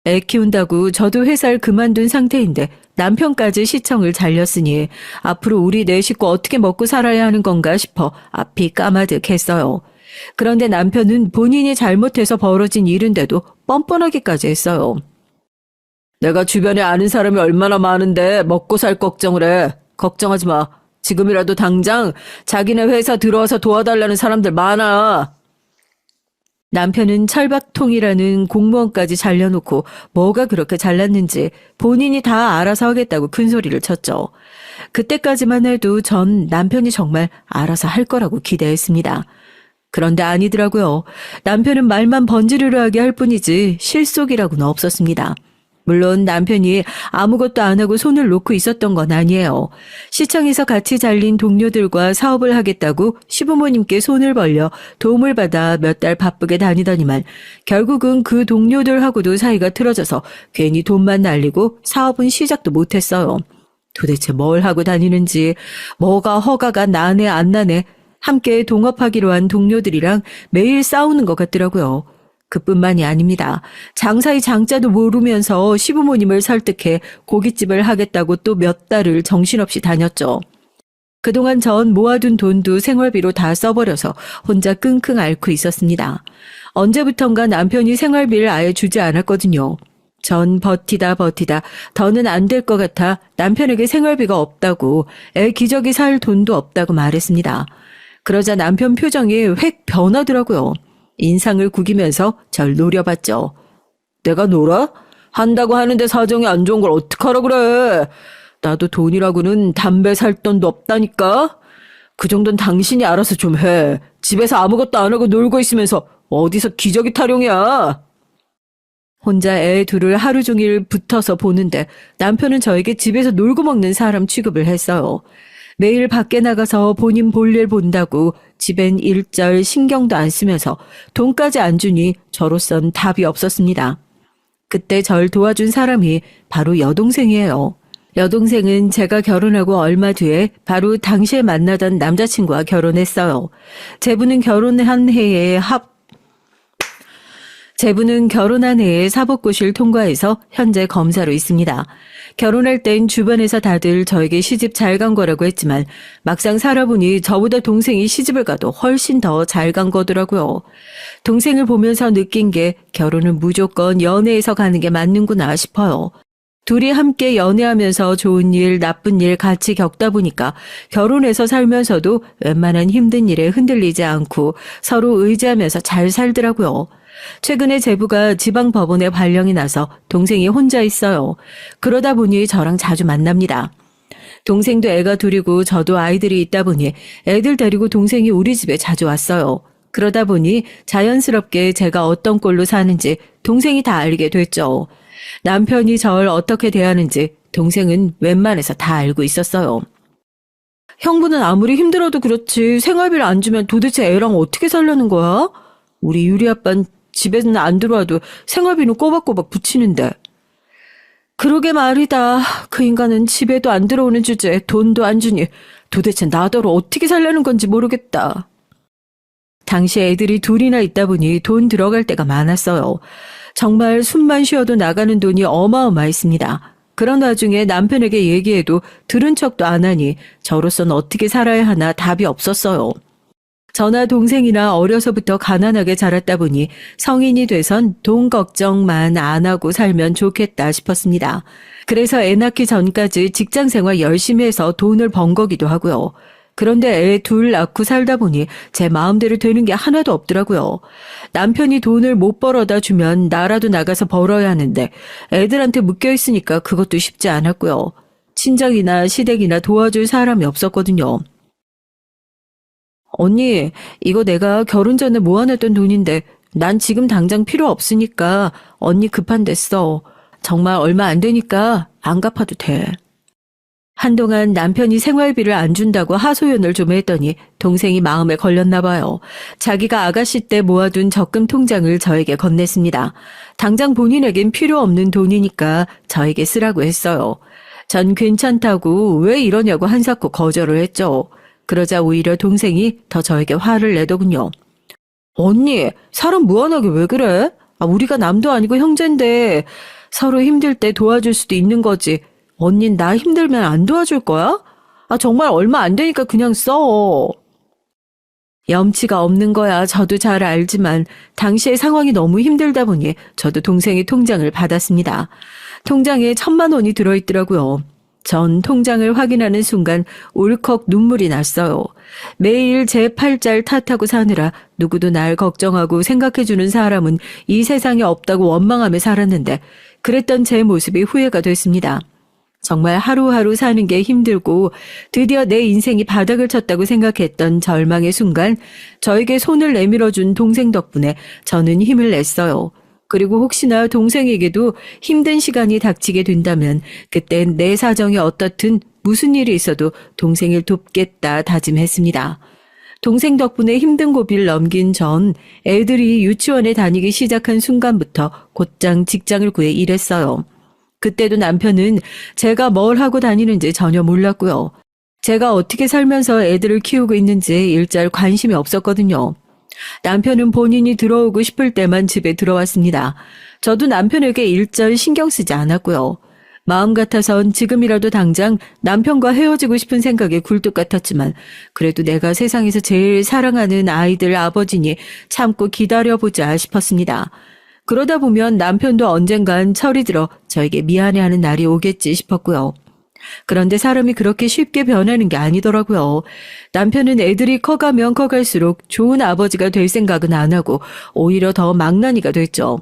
애 키운다고 저도 회사를 그만둔 상태인데 남편까지 시청을 잘렸으니 앞으로 우리 네 식구 어떻게 먹고 살아야 하는 건가 싶어 앞이 까마득했어요. 그런데 남편은 본인이 잘못해서 벌어진 일인데도 뻔뻔하기까지 했어요. 내가 주변에 아는 사람이 얼마나 많은데 먹고 살 걱정을 해. 걱정하지 마. 지금이라도 당장 자기네 회사 들어와서 도와달라는 사람들 많아. 남편은 철박통이라는 공무원까지 잘려놓고 뭐가 그렇게 잘났는지 본인이 다 알아서 하겠다고 큰소리를 쳤죠. 그때까지만 해도 전 남편이 정말 알아서 할 거라고 기대했습니다. 그런데 아니더라고요. 남편은 말만 번지르르하게 할 뿐이지 실속이라고는 없었습니다. 물론 남편이 아무것도 안 하고 손을 놓고 있었던 건 아니에요. 시청에서 같이 잘린 동료들과 사업을 하겠다고 시부모님께 손을 벌려 도움을 받아 몇 달 바쁘게 다니더니만 결국은 그 동료들하고도 사이가 틀어져서 괜히 돈만 날리고 사업은 시작도 못했어요. 도대체 뭘 하고 다니는지, 뭐가 허가가 나네 안 나네, 함께 동업하기로 한 동료들이랑 매일 싸우는 것 같더라고요. 그뿐만이 아닙니다. 장사의 장자도 모르면서 시부모님을 설득해 고깃집을 하겠다고 또 몇 달을 정신없이 다녔죠. 그동안 전 모아둔 돈도 생활비로 다 써버려서 혼자 끙끙 앓고 있었습니다. 언제부턴가 남편이 생활비를 아예 주지 않았거든요. 전 버티다 더는 안 될 것 같아 남편에게 생활비가 없다고, 애 기저귀 살 돈도 없다고 말했습니다. 그러자 남편 표정이 획 변하더라고요. 인상을 구기면서 절 노려봤죠. 내가 놀아? 한다고 하는데 사정이 안 좋은 걸 어떡하라 그래. 나도 돈이라고는 담배 살 돈도 없다니까. 그 정도는 당신이 알아서 좀 해. 집에서 아무것도 안 하고 놀고 있으면서 어디서 기저귀 타령이야. 혼자 애 둘을 하루 종일 붙어서 보는데 남편은 저에게 집에서 놀고 먹는 사람 취급을 했어요. 매일 밖에 나가서 본인 볼일 본다고 집엔 일절 신경도 안 쓰면서 돈까지 안 주니 저로선 답이 없었습니다. 그때 절 도와준 사람이 바로 여동생이에요. 여동생은 제가 결혼하고 얼마 뒤에 바로 당시에 만나던 남자친구와 결혼했어요. 제부는 결혼한 해에 제부는 결혼한 해에 사법고시를 통과해서 현재 검사로 있습니다. 결혼할 땐 주변에서 다들 저에게 시집 잘 간 거라고 했지만 막상 살아보니 저보다 동생이 시집을 가도 훨씬 더 잘 간 거더라고요. 동생을 보면서 느낀 게 결혼은 무조건 연애에서 가는 게 맞는구나 싶어요. 둘이 함께 연애하면서 좋은 일, 나쁜 일 같이 겪다 보니까 결혼해서 살면서도 웬만한 힘든 일에 흔들리지 않고 서로 의지하면서 잘 살더라고요. 최근에 제부가 지방법원에 발령이 나서 동생이 혼자 있어요. 그러다 보니 저랑 자주 만납니다. 동생도 애가 둘이고 저도 아이들이 있다 보니 애들 데리고 동생이 우리 집에 자주 왔어요. 그러다 보니 자연스럽게 제가 어떤 꼴로 사는지 동생이 다 알게 됐죠. 남편이 절 어떻게 대하는지 동생은 웬만해서 다 알고 있었어요. 형부는 아무리 힘들어도 그렇지 생활비를 안 주면 도대체 애랑 어떻게 살려는 거야? 우리 유리 아빠는 집에는 안 들어와도 생활비는 꼬박꼬박 붙이는데. 그러게 말이다. 그 인간은 집에도 안 들어오는 주제에 돈도 안 주니 도대체 나더러 어떻게 살려는 건지 모르겠다. 당시 애들이 둘이나 있다 보니 돈 들어갈 때가 많았어요. 정말 숨만 쉬어도 나가는 돈이 어마어마했습니다. 그런 와중에 남편에게 얘기해도 들은 척도 안 하니 저로서는 어떻게 살아야 하나 답이 없었어요. 저나 동생이나 어려서부터 가난하게 자랐다 보니 성인이 돼선 돈 걱정만 안 하고 살면 좋겠다 싶었습니다. 그래서 애 낳기 전까지 직장 생활 열심히 해서 돈을 번 거기도 하고요. 그런데 애 둘 낳고 살다 보니 제 마음대로 되는 게 하나도 없더라고요. 남편이 돈을 못 벌어다 주면 나라도 나가서 벌어야 하는데 애들한테 묶여 있으니까 그것도 쉽지 않았고요. 친정이나 시댁이나 도와줄 사람이 없었거든요. 언니, 이거 내가 결혼 전에 모아놨던 돈인데 난 지금 당장 필요 없으니까 언니 급한데 써. 정말 얼마 안 되니까 안 갚아도 돼. 한동안 남편이 생활비를 안 준다고 하소연을 좀 했더니 동생이 마음에 걸렸나 봐요. 자기가 아가씨 때 모아둔 적금 통장을 저에게 건넸습니다. 당장 본인에겐 필요 없는 돈이니까 저에게 쓰라고 했어요. 전 괜찮다고 왜 이러냐고 한사코 거절을 했죠. 그러자 오히려 동생이 더 저에게 화를 내더군요. 언니, 사람 무한하게 왜 그래? 우리가 남도 아니고 형제인데 서로 힘들 때 도와줄 수도 있는 거지. 언닌 나 힘들면 안 도와줄 거야? 정말 얼마 안 되니까 그냥 써. 염치가 없는 거야 저도 잘 알지만 당시의 상황이 너무 힘들다 보니 저도 동생의 통장을 받았습니다. 통장에 1,000만 원이 들어있더라고요. 전 통장을 확인하는 순간 울컥 눈물이 났어요. 매일 제 팔자를 탓하고 사느라 누구도 날 걱정하고 생각해주는 사람은 이 세상에 없다고 원망하며 살았는데 그랬던 제 모습이 후회가 됐습니다. 정말 하루하루 사는 게 힘들고 드디어 내 인생이 바닥을 쳤다고 생각했던 절망의 순간 저에게 손을 내밀어준 동생 덕분에 저는 힘을 냈어요. 그리고 혹시나 동생에게도 힘든 시간이 닥치게 된다면 그땐 내 사정이 어떻든 무슨 일이 있어도 동생을 돕겠다 다짐했습니다. 동생 덕분에 힘든 고비를 넘긴 전 애들이 유치원에 다니기 시작한 순간부터 곧장 직장을 구해 일했어요. 그때도 남편은 제가 뭘 하고 다니는지 전혀 몰랐고요. 제가 어떻게 살면서 애들을 키우고 있는지 일절 관심이 없었거든요. 남편은 본인이 들어오고 싶을 때만 집에 들어왔습니다. 저도 남편에게 일절 신경 쓰지 않았고요. 마음 같아선 지금이라도 당장 남편과 헤어지고 싶은 생각에 굴뚝 같았지만 그래도 내가 세상에서 제일 사랑하는 아이들 아버지니 참고 기다려보자 싶었습니다. 그러다 보면 남편도 언젠간 철이 들어 저에게 미안해하는 날이 오겠지 싶었고요. 그런데 사람이 그렇게 쉽게 변하는 게 아니더라고요. 남편은 애들이 커가면 커갈수록 좋은 아버지가 될 생각은 안 하고 오히려 더 망나니가 됐죠.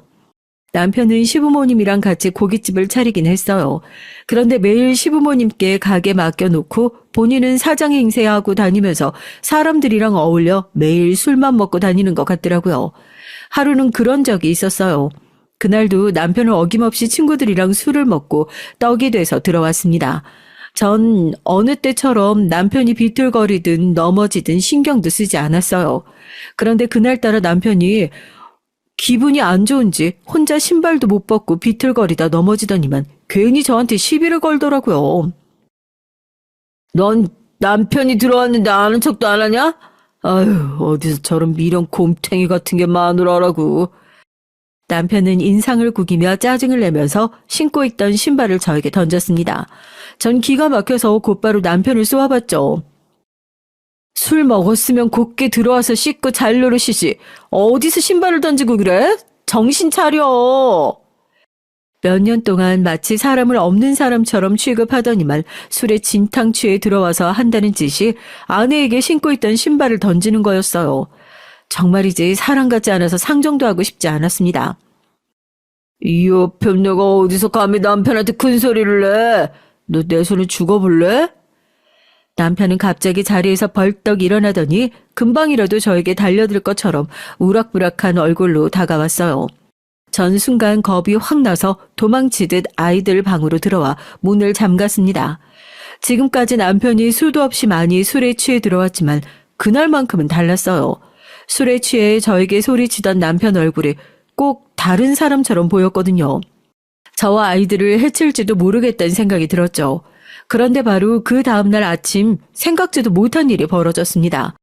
남편은 시부모님이랑 같이 고깃집을 차리긴 했어요. 그런데 매일 시부모님께 가게 맡겨놓고 본인은 사장 행세하고 다니면서 사람들이랑 어울려 매일 술만 먹고 다니는 것 같더라고요. 하루는 그런 적이 있었어요. 그날도 남편은 어김없이 친구들이랑 술을 먹고 떡이 돼서 들어왔습니다. 전 어느 때처럼 남편이 비틀거리든 넘어지든 신경도 쓰지 않았어요. 그런데 그날따라 남편이 기분이 안 좋은지 혼자 신발도 못 벗고 비틀거리다 넘어지더니만 괜히 저한테 시비를 걸더라고요. 넌 남편이 들어왔는데 아는 척도 안 하냐? 아유, 어디서 저런 미련 곰탱이 같은 게 마누라라고. 남편은 인상을 구기며 짜증을 내면서 신고 있던 신발을 저에게 던졌습니다. 전 기가 막혀서 곧바로 남편을 쏘아봤죠. 술 먹었으면 곱게 들어와서 씻고 잘 노릇이지. 어디서 신발을 던지고 그래? 정신 차려. 몇 년 동안 마치 사람을 없는 사람처럼 취급하더니만 술에 진탕 취해 들어와서 한다는 짓이 아내에게 신고 있던 신발을 던지는 거였어요. 정말이지 사람 같지 않아서 상정도 하고 싶지 않았습니다. 이 옆에 내가 어디서 감히 남편한테 큰 소리를 내? 너 내 손에 죽어볼래? 남편은 갑자기 자리에서 벌떡 일어나더니 금방이라도 저에게 달려들 것처럼 우락부락한 얼굴로 다가왔어요. 전 순간 겁이 확 나서 도망치듯 아이들 방으로 들어와 문을 잠갔습니다. 지금까지 남편이 수도 없이 많이 술에 취해 들어왔지만 그날만큼은 달랐어요. 술에 취해 저에게 소리치던 남편 얼굴이 꼭 다른 사람처럼 보였거든요. 저와 아이들을 해칠지도 모르겠다는 생각이 들었죠. 그런데 바로 그 다음날 아침 생각지도 못한 일이 벌어졌습니다.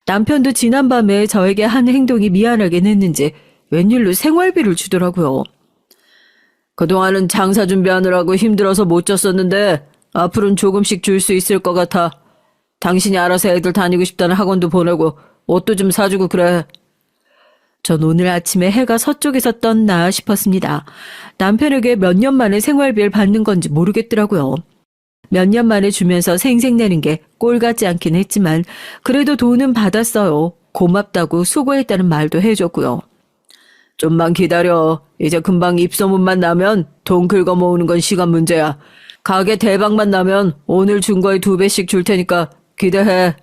남편도 지난밤에 저에게 한 행동이 미안하긴 했는지 웬일로 생활비를 주더라고요. 그동안은 장사 준비하느라고 힘들어서 못 줬었는데 앞으로는 조금씩 줄 수 있을 것 같아. 당신이 알아서 애들 다니고 싶다는 학원도 보내고 옷도 좀 사주고 그래. 전 오늘 아침에 해가 서쪽에서 떴나 싶었습니다. 남편에게 몇 년 만에 생활비를 받는 건지 모르겠더라고요. 몇 년 만에 주면서 생색내는 게 꼴 같지 않긴 했지만 그래도 돈은 받았어요. 고맙다고 수고했다는 말도 해줬고요. 좀만 기다려. 이제 금방 입소문만 나면 돈 긁어 모으는 건 시간 문제야. 가게 대박만 나면 오늘 준 거에 2배씩 줄 테니까 기대해.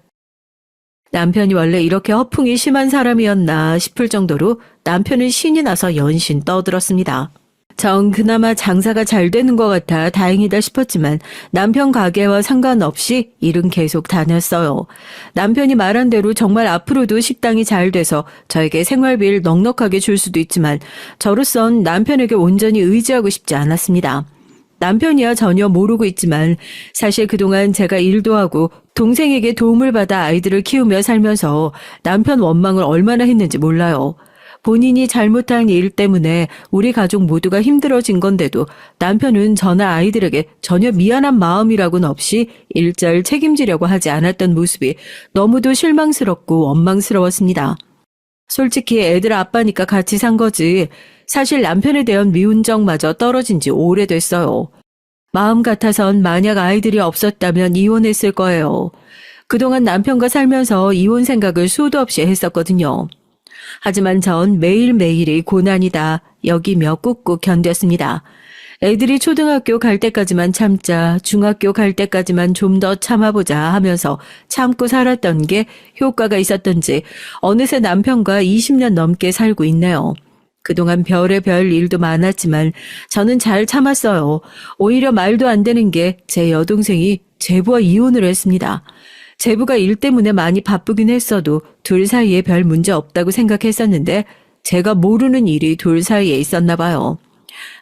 남편이 원래 이렇게 허풍이 심한 사람이었나 싶을 정도로 남편은 신이 나서 연신 떠들었습니다. 전 그나마 장사가 잘 되는 것 같아 다행이다 싶었지만 남편 가게와 상관없이 일은 계속 다녔어요. 남편이 말한 대로 정말 앞으로도 식당이 잘 돼서 저에게 생활비를 넉넉하게 줄 수도 있지만 저로선 남편에게 온전히 의지하고 싶지 않았습니다. 남편이야 전혀 모르고 있지만 사실 그동안 제가 일도 하고 동생에게 도움을 받아 아이들을 키우며 살면서 남편 원망을 얼마나 했는지 몰라요. 본인이 잘못한 일 때문에 우리 가족 모두가 힘들어진 건데도 남편은 저나 아이들에게 전혀 미안한 마음이라고는 없이 일절 책임지려고 하지 않았던 모습이 너무도 실망스럽고 원망스러웠습니다. 솔직히 애들 아빠니까 같이 산 거지 사실 남편에 대한 미운정마저 떨어진 지 오래됐어요. 마음 같아선 만약 아이들이 없었다면 이혼했을 거예요. 그동안 남편과 살면서 이혼 생각을 수도 없이 했었거든요. 하지만 전 매일매일이 고난이다 여기며 꾹꾹 견뎠습니다. 애들이 초등학교 갈 때까지만 참자, 중학교 갈 때까지만 좀 더 참아보자 하면서 참고 살았던 게 효과가 있었던지 어느새 남편과 20년 넘게 살고 있네요. 그동안 별의별 일도 많았지만 저는 잘 참았어요. 오히려 말도 안 되는 게 제 여동생이 제부와 이혼을 했습니다. 제부가 일 때문에 많이 바쁘긴 했어도 둘 사이에 별 문제 없다고 생각했었는데 제가 모르는 일이 둘 사이에 있었나 봐요.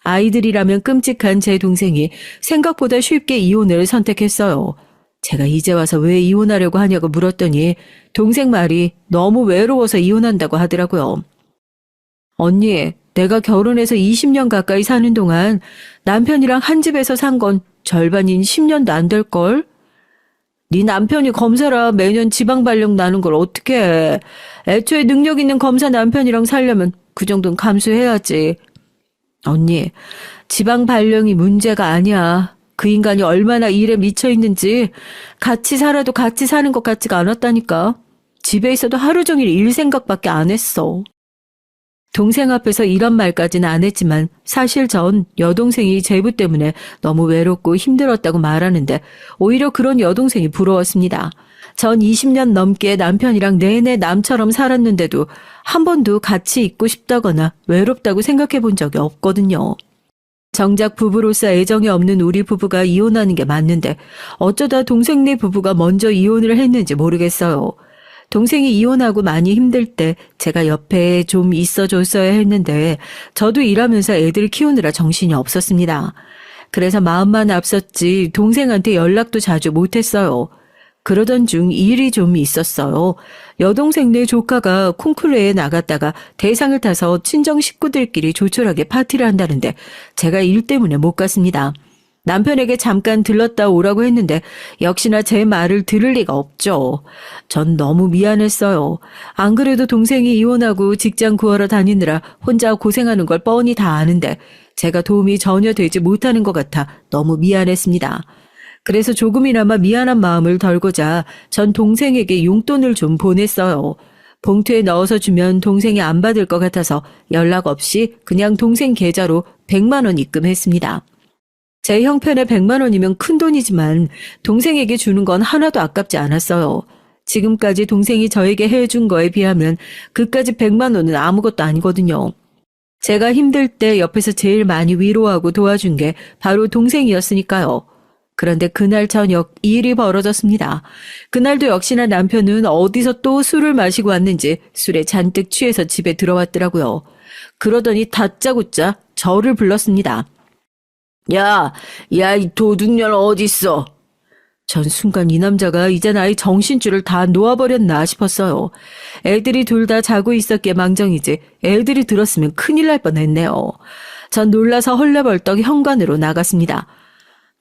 아이들이라면 끔찍한 제 동생이 생각보다 쉽게 이혼을 선택했어요. 제가 이제 와서 왜 이혼하려고 하냐고 물었더니 동생 말이 너무 외로워서 이혼한다고 하더라고요. 언니, 내가 결혼해서 20년 가까이 사는 동안 남편이랑 한 집에서 산 건 절반인 10년도 안 될걸? 네 남편이 검사라 매년 지방 발령 나는 걸 어떻게 해. 애초에 능력 있는 검사 남편이랑 살려면 그 정도는 감수해야지. 언니, 지방 발령이 문제가 아니야. 그 인간이 얼마나 일에 미쳐 있는지 같이 살아도 같이 사는 것 같지가 않았다니까. 집에 있어도 하루 종일 일 생각밖에 안 했어. 동생 앞에서 이런 말까지는 안 했지만 사실 전 여동생이 제부 때문에 너무 외롭고 힘들었다고 말하는데 오히려 그런 여동생이 부러웠습니다. 전 20년 넘게 남편이랑 내내 남처럼 살았는데도 한 번도 같이 있고 싶다거나 외롭다고 생각해 본 적이 없거든요. 정작 부부로서 애정이 없는 우리 부부가 이혼하는 게 맞는데 어쩌다 동생네 부부가 먼저 이혼을 했는지 모르겠어요. 동생이 이혼하고 많이 힘들 때 제가 옆에 좀 있어줬어야 했는데 저도 일하면서 애들 키우느라 정신이 없었습니다. 그래서 마음만 앞섰지 동생한테 연락도 자주 못했어요. 그러던 중 일이 좀 있었어요. 여동생네 조카가 콩쿠르에 나갔다가 대상을 타서 친정 식구들끼리 조촐하게 파티를 한다는데 제가 일 때문에 못 갔습니다. 남편에게 잠깐 들렀다 오라고 했는데 역시나 제 말을 들을 리가 없죠. 전 너무 미안했어요. 안 그래도 동생이 이혼하고 직장 구하러 다니느라 혼자 고생하는 걸 뻔히 다 아는데 제가 도움이 전혀 되지 못하는 것 같아 너무 미안했습니다. 그래서 조금이나마 미안한 마음을 덜고자 전 동생에게 용돈을 좀 보냈어요. 봉투에 넣어서 주면 동생이 안 받을 것 같아서 연락 없이 그냥 동생 계좌로 100만 원 입금했습니다. 제 형편에 100만 원이면 큰 돈이지만 동생에게 주는 건 하나도 아깝지 않았어요. 지금까지 동생이 저에게 해준 거에 비하면 그까지 100만 원은 아무것도 아니거든요. 제가 힘들 때 옆에서 제일 많이 위로하고 도와준 게 바로 동생이었으니까요. 그런데 그날 저녁 일이 벌어졌습니다. 그날도 역시나 남편은 어디서 또 술을 마시고 왔는지 술에 잔뜩 취해서 집에 들어왔더라고요. 그러더니 다짜고짜 저를 불렀습니다. 야, 이 도둑년 어딨어? 전 순간 이 남자가 이제 나의 정신줄을 다 놓아버렸나 싶었어요. 애들이 둘 다 자고 있었기에 망정이지 애들이 들었으면 큰일 날 뻔했네요. 전 놀라서 헐레벌떡 현관으로 나갔습니다.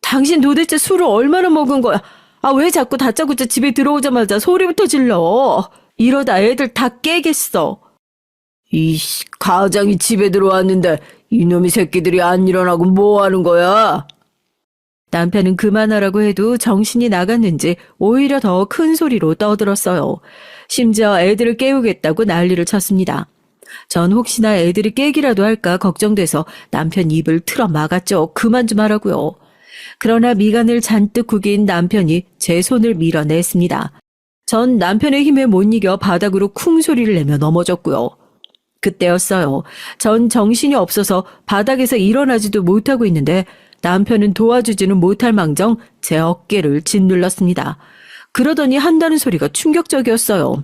당신 도대체 술을 얼마나 먹은 거야? 왜 자꾸 다짜고짜 집에 들어오자마자 소리부터 질러? 이러다 애들 다 깨겠어. 이씨, 가장이 집에 들어왔는데 이놈의 새끼들이 안 일어나고 뭐 하는 거야? 남편은 그만하라고 해도 정신이 나갔는지 오히려 더 큰 소리로 떠들었어요. 심지어 애들을 깨우겠다고 난리를 쳤습니다. 전 혹시나 애들이 깨기라도 할까 걱정돼서 남편 입을 틀어 막았죠. 그만 좀 하라고요. 그러나 미간을 잔뜩 구긴 남편이 제 손을 밀어냈습니다. 전 남편의 힘에 못 이겨 바닥으로 쿵 소리를 내며 넘어졌고요. 그때였어요. 전 정신이 없어서 바닥에서 일어나지도 못하고 있는데 남편은 도와주지는 못할 망정 제 어깨를 짓눌렀습니다. 그러더니 한다는 소리가 충격적이었어요.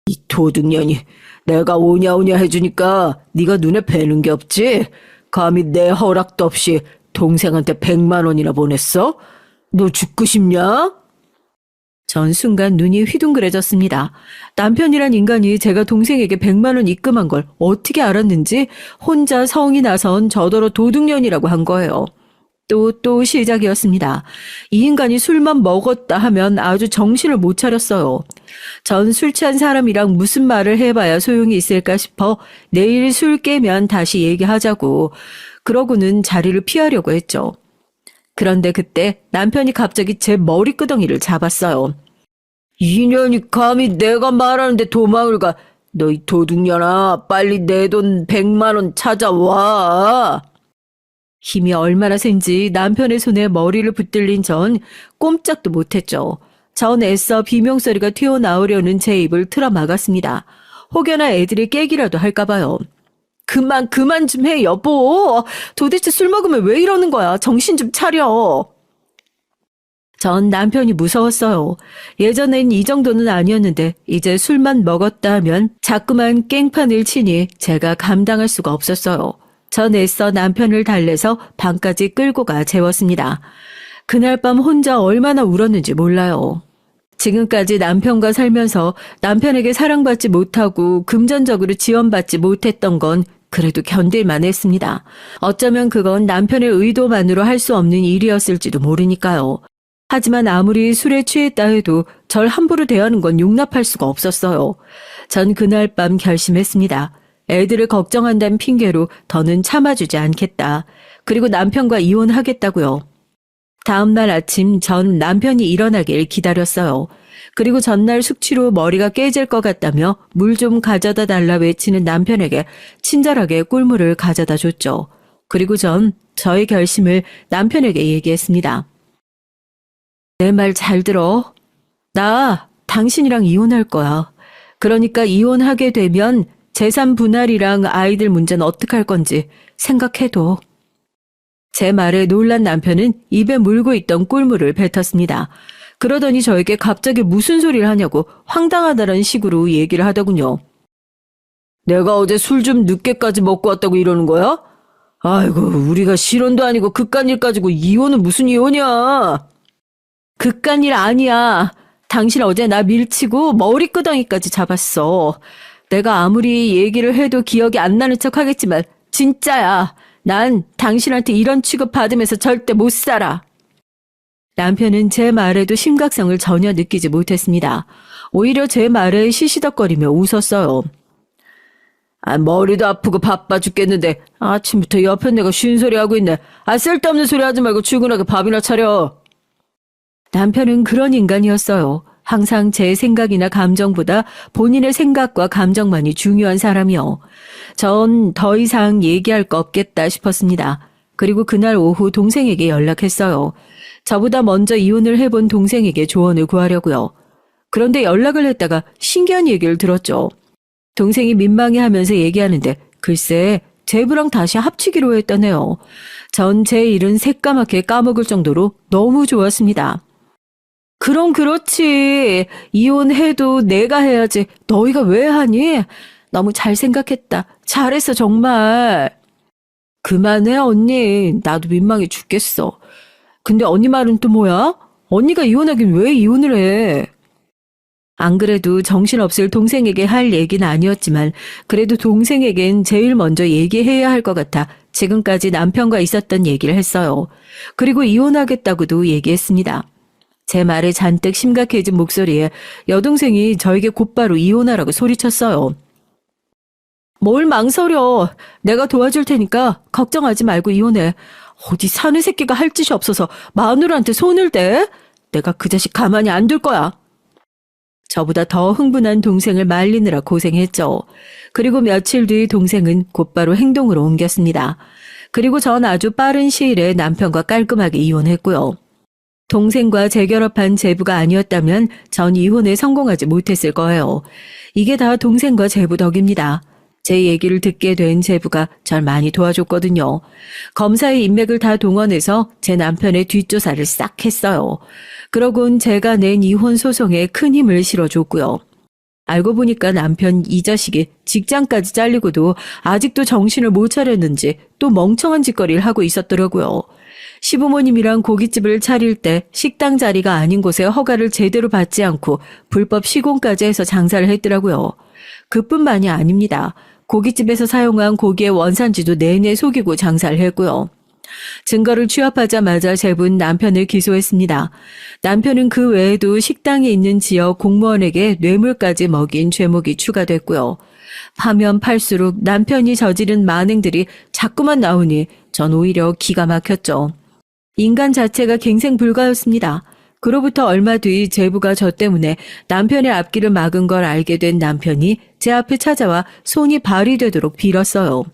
이 도둑년이 내가 오냐오냐 해주니까 네가 눈에 뵈는 게 없지? 감히 내 허락도 없이 동생한테 100만 원이나 보냈어? 너 죽고 싶냐? 전 순간 눈이 휘둥그레졌습니다. 남편이란 인간이 제가 동생에게 100만 원 입금한 걸 어떻게 알았는지 혼자 성이 나선 저더러 도둑년이라고 한 거예요. 또 시작이었습니다. 이 인간이 술만 먹었다 하면 아주 정신을 못 차렸어요. 전 술 취한 사람이랑 무슨 말을 해봐야 소용이 있을까 싶어 내일 술 깨면 다시 얘기하자고 그러고는 자리를 피하려고 했죠. 그런데 그때 남편이 갑자기 제 머리끄덩이를 잡았어요. 이년이 감히 내가 말하는데 도망을 가. 너 이 도둑년아, 빨리 내 돈 100만 원 찾아와. 힘이 얼마나 센지 남편의 손에 머리를 붙들린 전 꼼짝도 못했죠. 전 애써 비명소리가 튀어나오려는 제 입을 틀어 막았습니다. 혹여나 애들이 깨기라도 할까봐요. 그만 좀 해, 여보. 도대체 술 먹으면 왜 이러는 거야? 정신 좀 차려. 전 남편이 무서웠어요. 예전엔 이 정도는 아니었는데 이제 술만 먹었다 하면 자꾸만 깽판을 치니 제가 감당할 수가 없었어요. 전 애써 남편을 달래서 방까지 끌고 가 재웠습니다. 그날 밤 혼자 얼마나 울었는지 몰라요. 지금까지 남편과 살면서 남편에게 사랑받지 못하고 금전적으로 지원받지 못했던 건 그래도 견딜만 했습니다. 어쩌면 그건 남편의 의도만으로 할 수 없는 일이었을지도 모르니까요. 하지만 아무리 술에 취했다 해도 절 함부로 대하는 건 용납할 수가 없었어요. 전 그날 밤 결심했습니다. 애들을 걱정한다는 핑계로 더는 참아주지 않겠다. 그리고 남편과 이혼하겠다고요. 다음 날 아침 전 남편이 일어나길 기다렸어요. 그리고 전날 숙취로 머리가 깨질 것 같다며 물 좀 가져다 달라 외치는 남편에게 친절하게 꿀물을 가져다 줬죠. 그리고 전 저의 결심을 남편에게 얘기했습니다. 내 말 잘 들어. 나 당신이랑 이혼할 거야. 그러니까 이혼하게 되면 재산 분할이랑 아이들 문제는 어떻게 할 건지 생각해둬. 제 말에 놀란 남편은 입에 물고 있던 꿀물을 뱉었습니다. 그러더니 저에게 갑자기 무슨 소리를 하냐고 황당하다는 식으로 얘기를 하더군요. 내가 어제 술 좀 늦게까지 먹고 왔다고 이러는 거야? 아이고, 우리가 실혼도 아니고 그깟 일 가지고 이혼은 무슨 이혼이야. 그깟 일 아니야. 당신 어제 나 밀치고 머리끄덩이까지 잡았어. 내가 아무리 얘기를 해도 기억이 안 나는 척 하겠지만 진짜야. 난 당신한테 이런 취급 받으면서 절대 못 살아. 남편은 제 말에도 심각성을 전혀 느끼지 못했습니다. 오히려 제 말에 시시덕거리며 웃었어요. 머리도 아프고 바빠 죽겠는데 아침부터 옆에 내가 쉰 소리 하고 있네. 쓸데없는 소리 하지 말고 출근하게 밥이나 차려. 남편은 그런 인간이었어요. 항상 제 생각이나 감정보다 본인의 생각과 감정만이 중요한 사람이요. 전 더 이상 얘기할 거 없겠다 싶었습니다. 그리고 그날 오후 동생에게 연락했어요. 저보다 먼저 이혼을 해본 동생에게 조언을 구하려고요. 그런데 연락을 했다가 신기한 얘기를 들었죠. 동생이 민망해하면서 얘기하는데 글쎄 제부랑 다시 합치기로 했다네요. 전 제 일은 새까맣게 까먹을 정도로 너무 좋았습니다. 그럼 그렇지. 이혼해도 내가 해야지. 너희가 왜 하니? 너무 잘 생각했다. 잘했어 정말. 그만해 언니. 나도 민망해 죽겠어. 근데 언니 말은 또 뭐야? 언니가 이혼하긴 왜 이혼을 해? 안 그래도 정신없을 동생에게 할 얘기는 아니었지만 그래도 동생에겐 제일 먼저 얘기해야 할 것 같아 지금까지 남편과 있었던 얘기를 했어요. 그리고 이혼하겠다고도 얘기했습니다. 제 말에 잔뜩 심각해진 목소리에 여동생이 저에게 곧바로 이혼하라고 소리쳤어요. 뭘 망설여. 내가 도와줄 테니까 걱정하지 말고 이혼해. 어디 사는 새끼가 할 짓이 없어서 마누라한테 손을 대? 내가 그 자식 가만히 안 둘 거야. 저보다 더 흥분한 동생을 말리느라 고생했죠. 그리고 며칠 뒤 동생은 곧바로 행동으로 옮겼습니다. 그리고 전 아주 빠른 시일에 남편과 깔끔하게 이혼했고요. 동생과 재결합한 제부가 아니었다면 전 이혼에 성공하지 못했을 거예요. 이게 다 동생과 제부 덕입니다. 제 얘기를 듣게 된 제부가 절 많이 도와줬거든요. 검사의 인맥을 다 동원해서 제 남편의 뒷조사를 싹 했어요. 그러곤 제가 낸 이혼 소송에 큰 힘을 실어줬고요. 알고 보니까 남편 이 자식이 직장까지 잘리고도 아직도 정신을 못 차렸는지 또 멍청한 짓거리를 하고 있었더라고요. 시부모님이랑 고깃집을 차릴 때 식당 자리가 아닌 곳에 허가를 제대로 받지 않고 불법 시공까지 해서 장사를 했더라고요. 그뿐만이 아닙니다. 고깃집에서 사용한 고기의 원산지도 내내 속이고 장사를 했고요. 증거를 취합하자마자 제부는 남편을 기소했습니다. 남편은 그 외에도 식당에 있는 지역 공무원에게 뇌물까지 먹인 죄목이 추가됐고요. 파면 팔수록 남편이 저지른 만행들이 자꾸만 나오니 전 오히려 기가 막혔죠. 인간 자체가 갱생불가였습니다. 그로부터 얼마 뒤 제부가 저 때문에 남편의 앞길을 막은 걸 알게 된 남편이 제 앞에 찾아와 손이 발이 되도록 빌었어요.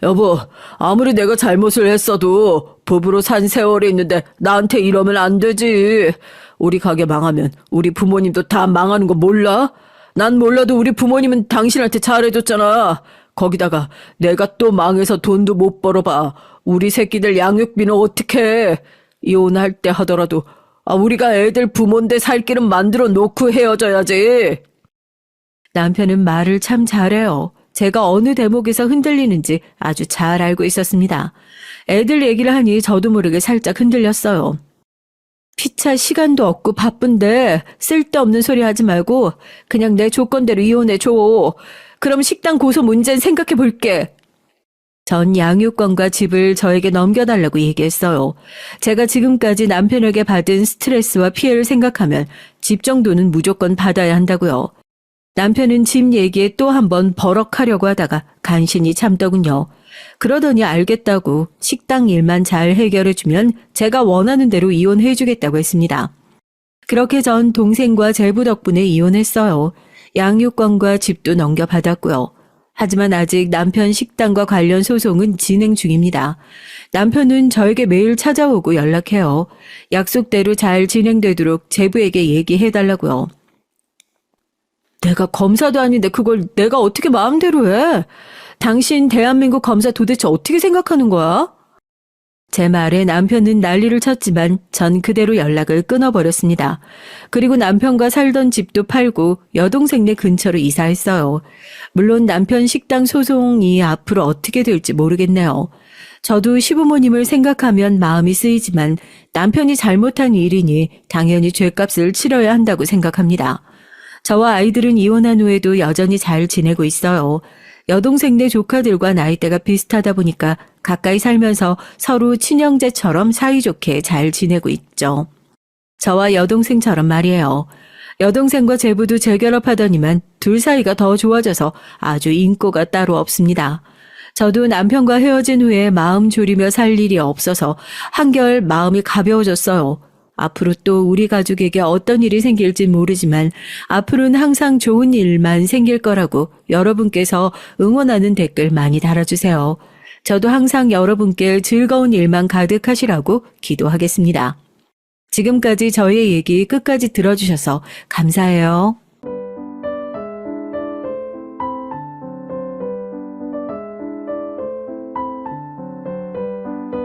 여보, 아무리 내가 잘못을 했어도 부부로 산 세월이 있는데 나한테 이러면 안 되지. 우리 가게 망하면 우리 부모님도 다 망하는 거 몰라? 난 몰라도 우리 부모님은 당신한테 잘해줬잖아. 거기다가 내가 또 망해서 돈도 못 벌어봐. 우리 새끼들 양육비는 어떻게 해? 이혼할 때 하더라도 우리가 애들 부모인데 살 길은 만들어 놓고 헤어져야지. 남편은 말을 참 잘해요. 제가 어느 대목에서 흔들리는지 아주 잘 알고 있었습니다. 애들 얘기를 하니 저도 모르게 살짝 흔들렸어요. 피차 시간도 없고 바쁜데 쓸데없는 소리 하지 말고 그냥 내 조건대로 이혼해줘. 그럼 식당 고소 문제는 생각해 볼게. 전 양육권과 집을 저에게 넘겨달라고 얘기했어요. 제가 지금까지 남편에게 받은 스트레스와 피해를 생각하면 집 정도는 무조건 받아야 한다고요. 남편은 집 얘기에 또 한 번 버럭하려고 하다가 간신히 참더군요. 그러더니 알겠다고 식당 일만 잘 해결해주면 제가 원하는 대로 이혼해주겠다고 했습니다. 그렇게 전 동생과 제부 덕분에 이혼했어요. 양육권과 집도 넘겨받았고요. 하지만 아직 남편 식당과 관련 소송은 진행 중입니다. 남편은 저에게 매일 찾아오고 연락해요. 약속대로 잘 진행되도록 제부에게 얘기해달라고요. 내가 검사도 아닌데 그걸 내가 어떻게 마음대로 해? 당신 대한민국 검사 도대체 어떻게 생각하는 거야? 제 말에 남편은 난리를 쳤지만 전 그대로 연락을 끊어버렸습니다. 그리고 남편과 살던 집도 팔고 여동생네 근처로 이사했어요. 물론 남편 식당 소송이 앞으로 어떻게 될지 모르겠네요. 저도 시부모님을 생각하면 마음이 쓰이지만 남편이 잘못한 일이니 당연히 죗값을 치러야 한다고 생각합니다. 저와 아이들은 이혼한 후에도 여전히 잘 지내고 있어요. 여동생네 조카들과 나이대가 비슷하다 보니까 가까이 살면서 서로 친형제처럼 사이좋게 잘 지내고 있죠. 저와 여동생처럼 말이에요. 여동생과 제부도 재결합하더니만 둘 사이가 더 좋아져서 아주 인꼬가 따로 없습니다. 저도 남편과 헤어진 후에 마음 졸이며 살 일이 없어서 한결 마음이 가벼워졌어요. 앞으로 또 우리 가족에게 어떤 일이 생길지 모르지만 앞으로는 항상 좋은 일만 생길 거라고 여러분께서 응원하는 댓글 많이 달아주세요. 저도 항상 여러분께 즐거운 일만 가득하시라고 기도하겠습니다. 지금까지 저의 얘기 끝까지 들어주셔서 감사해요.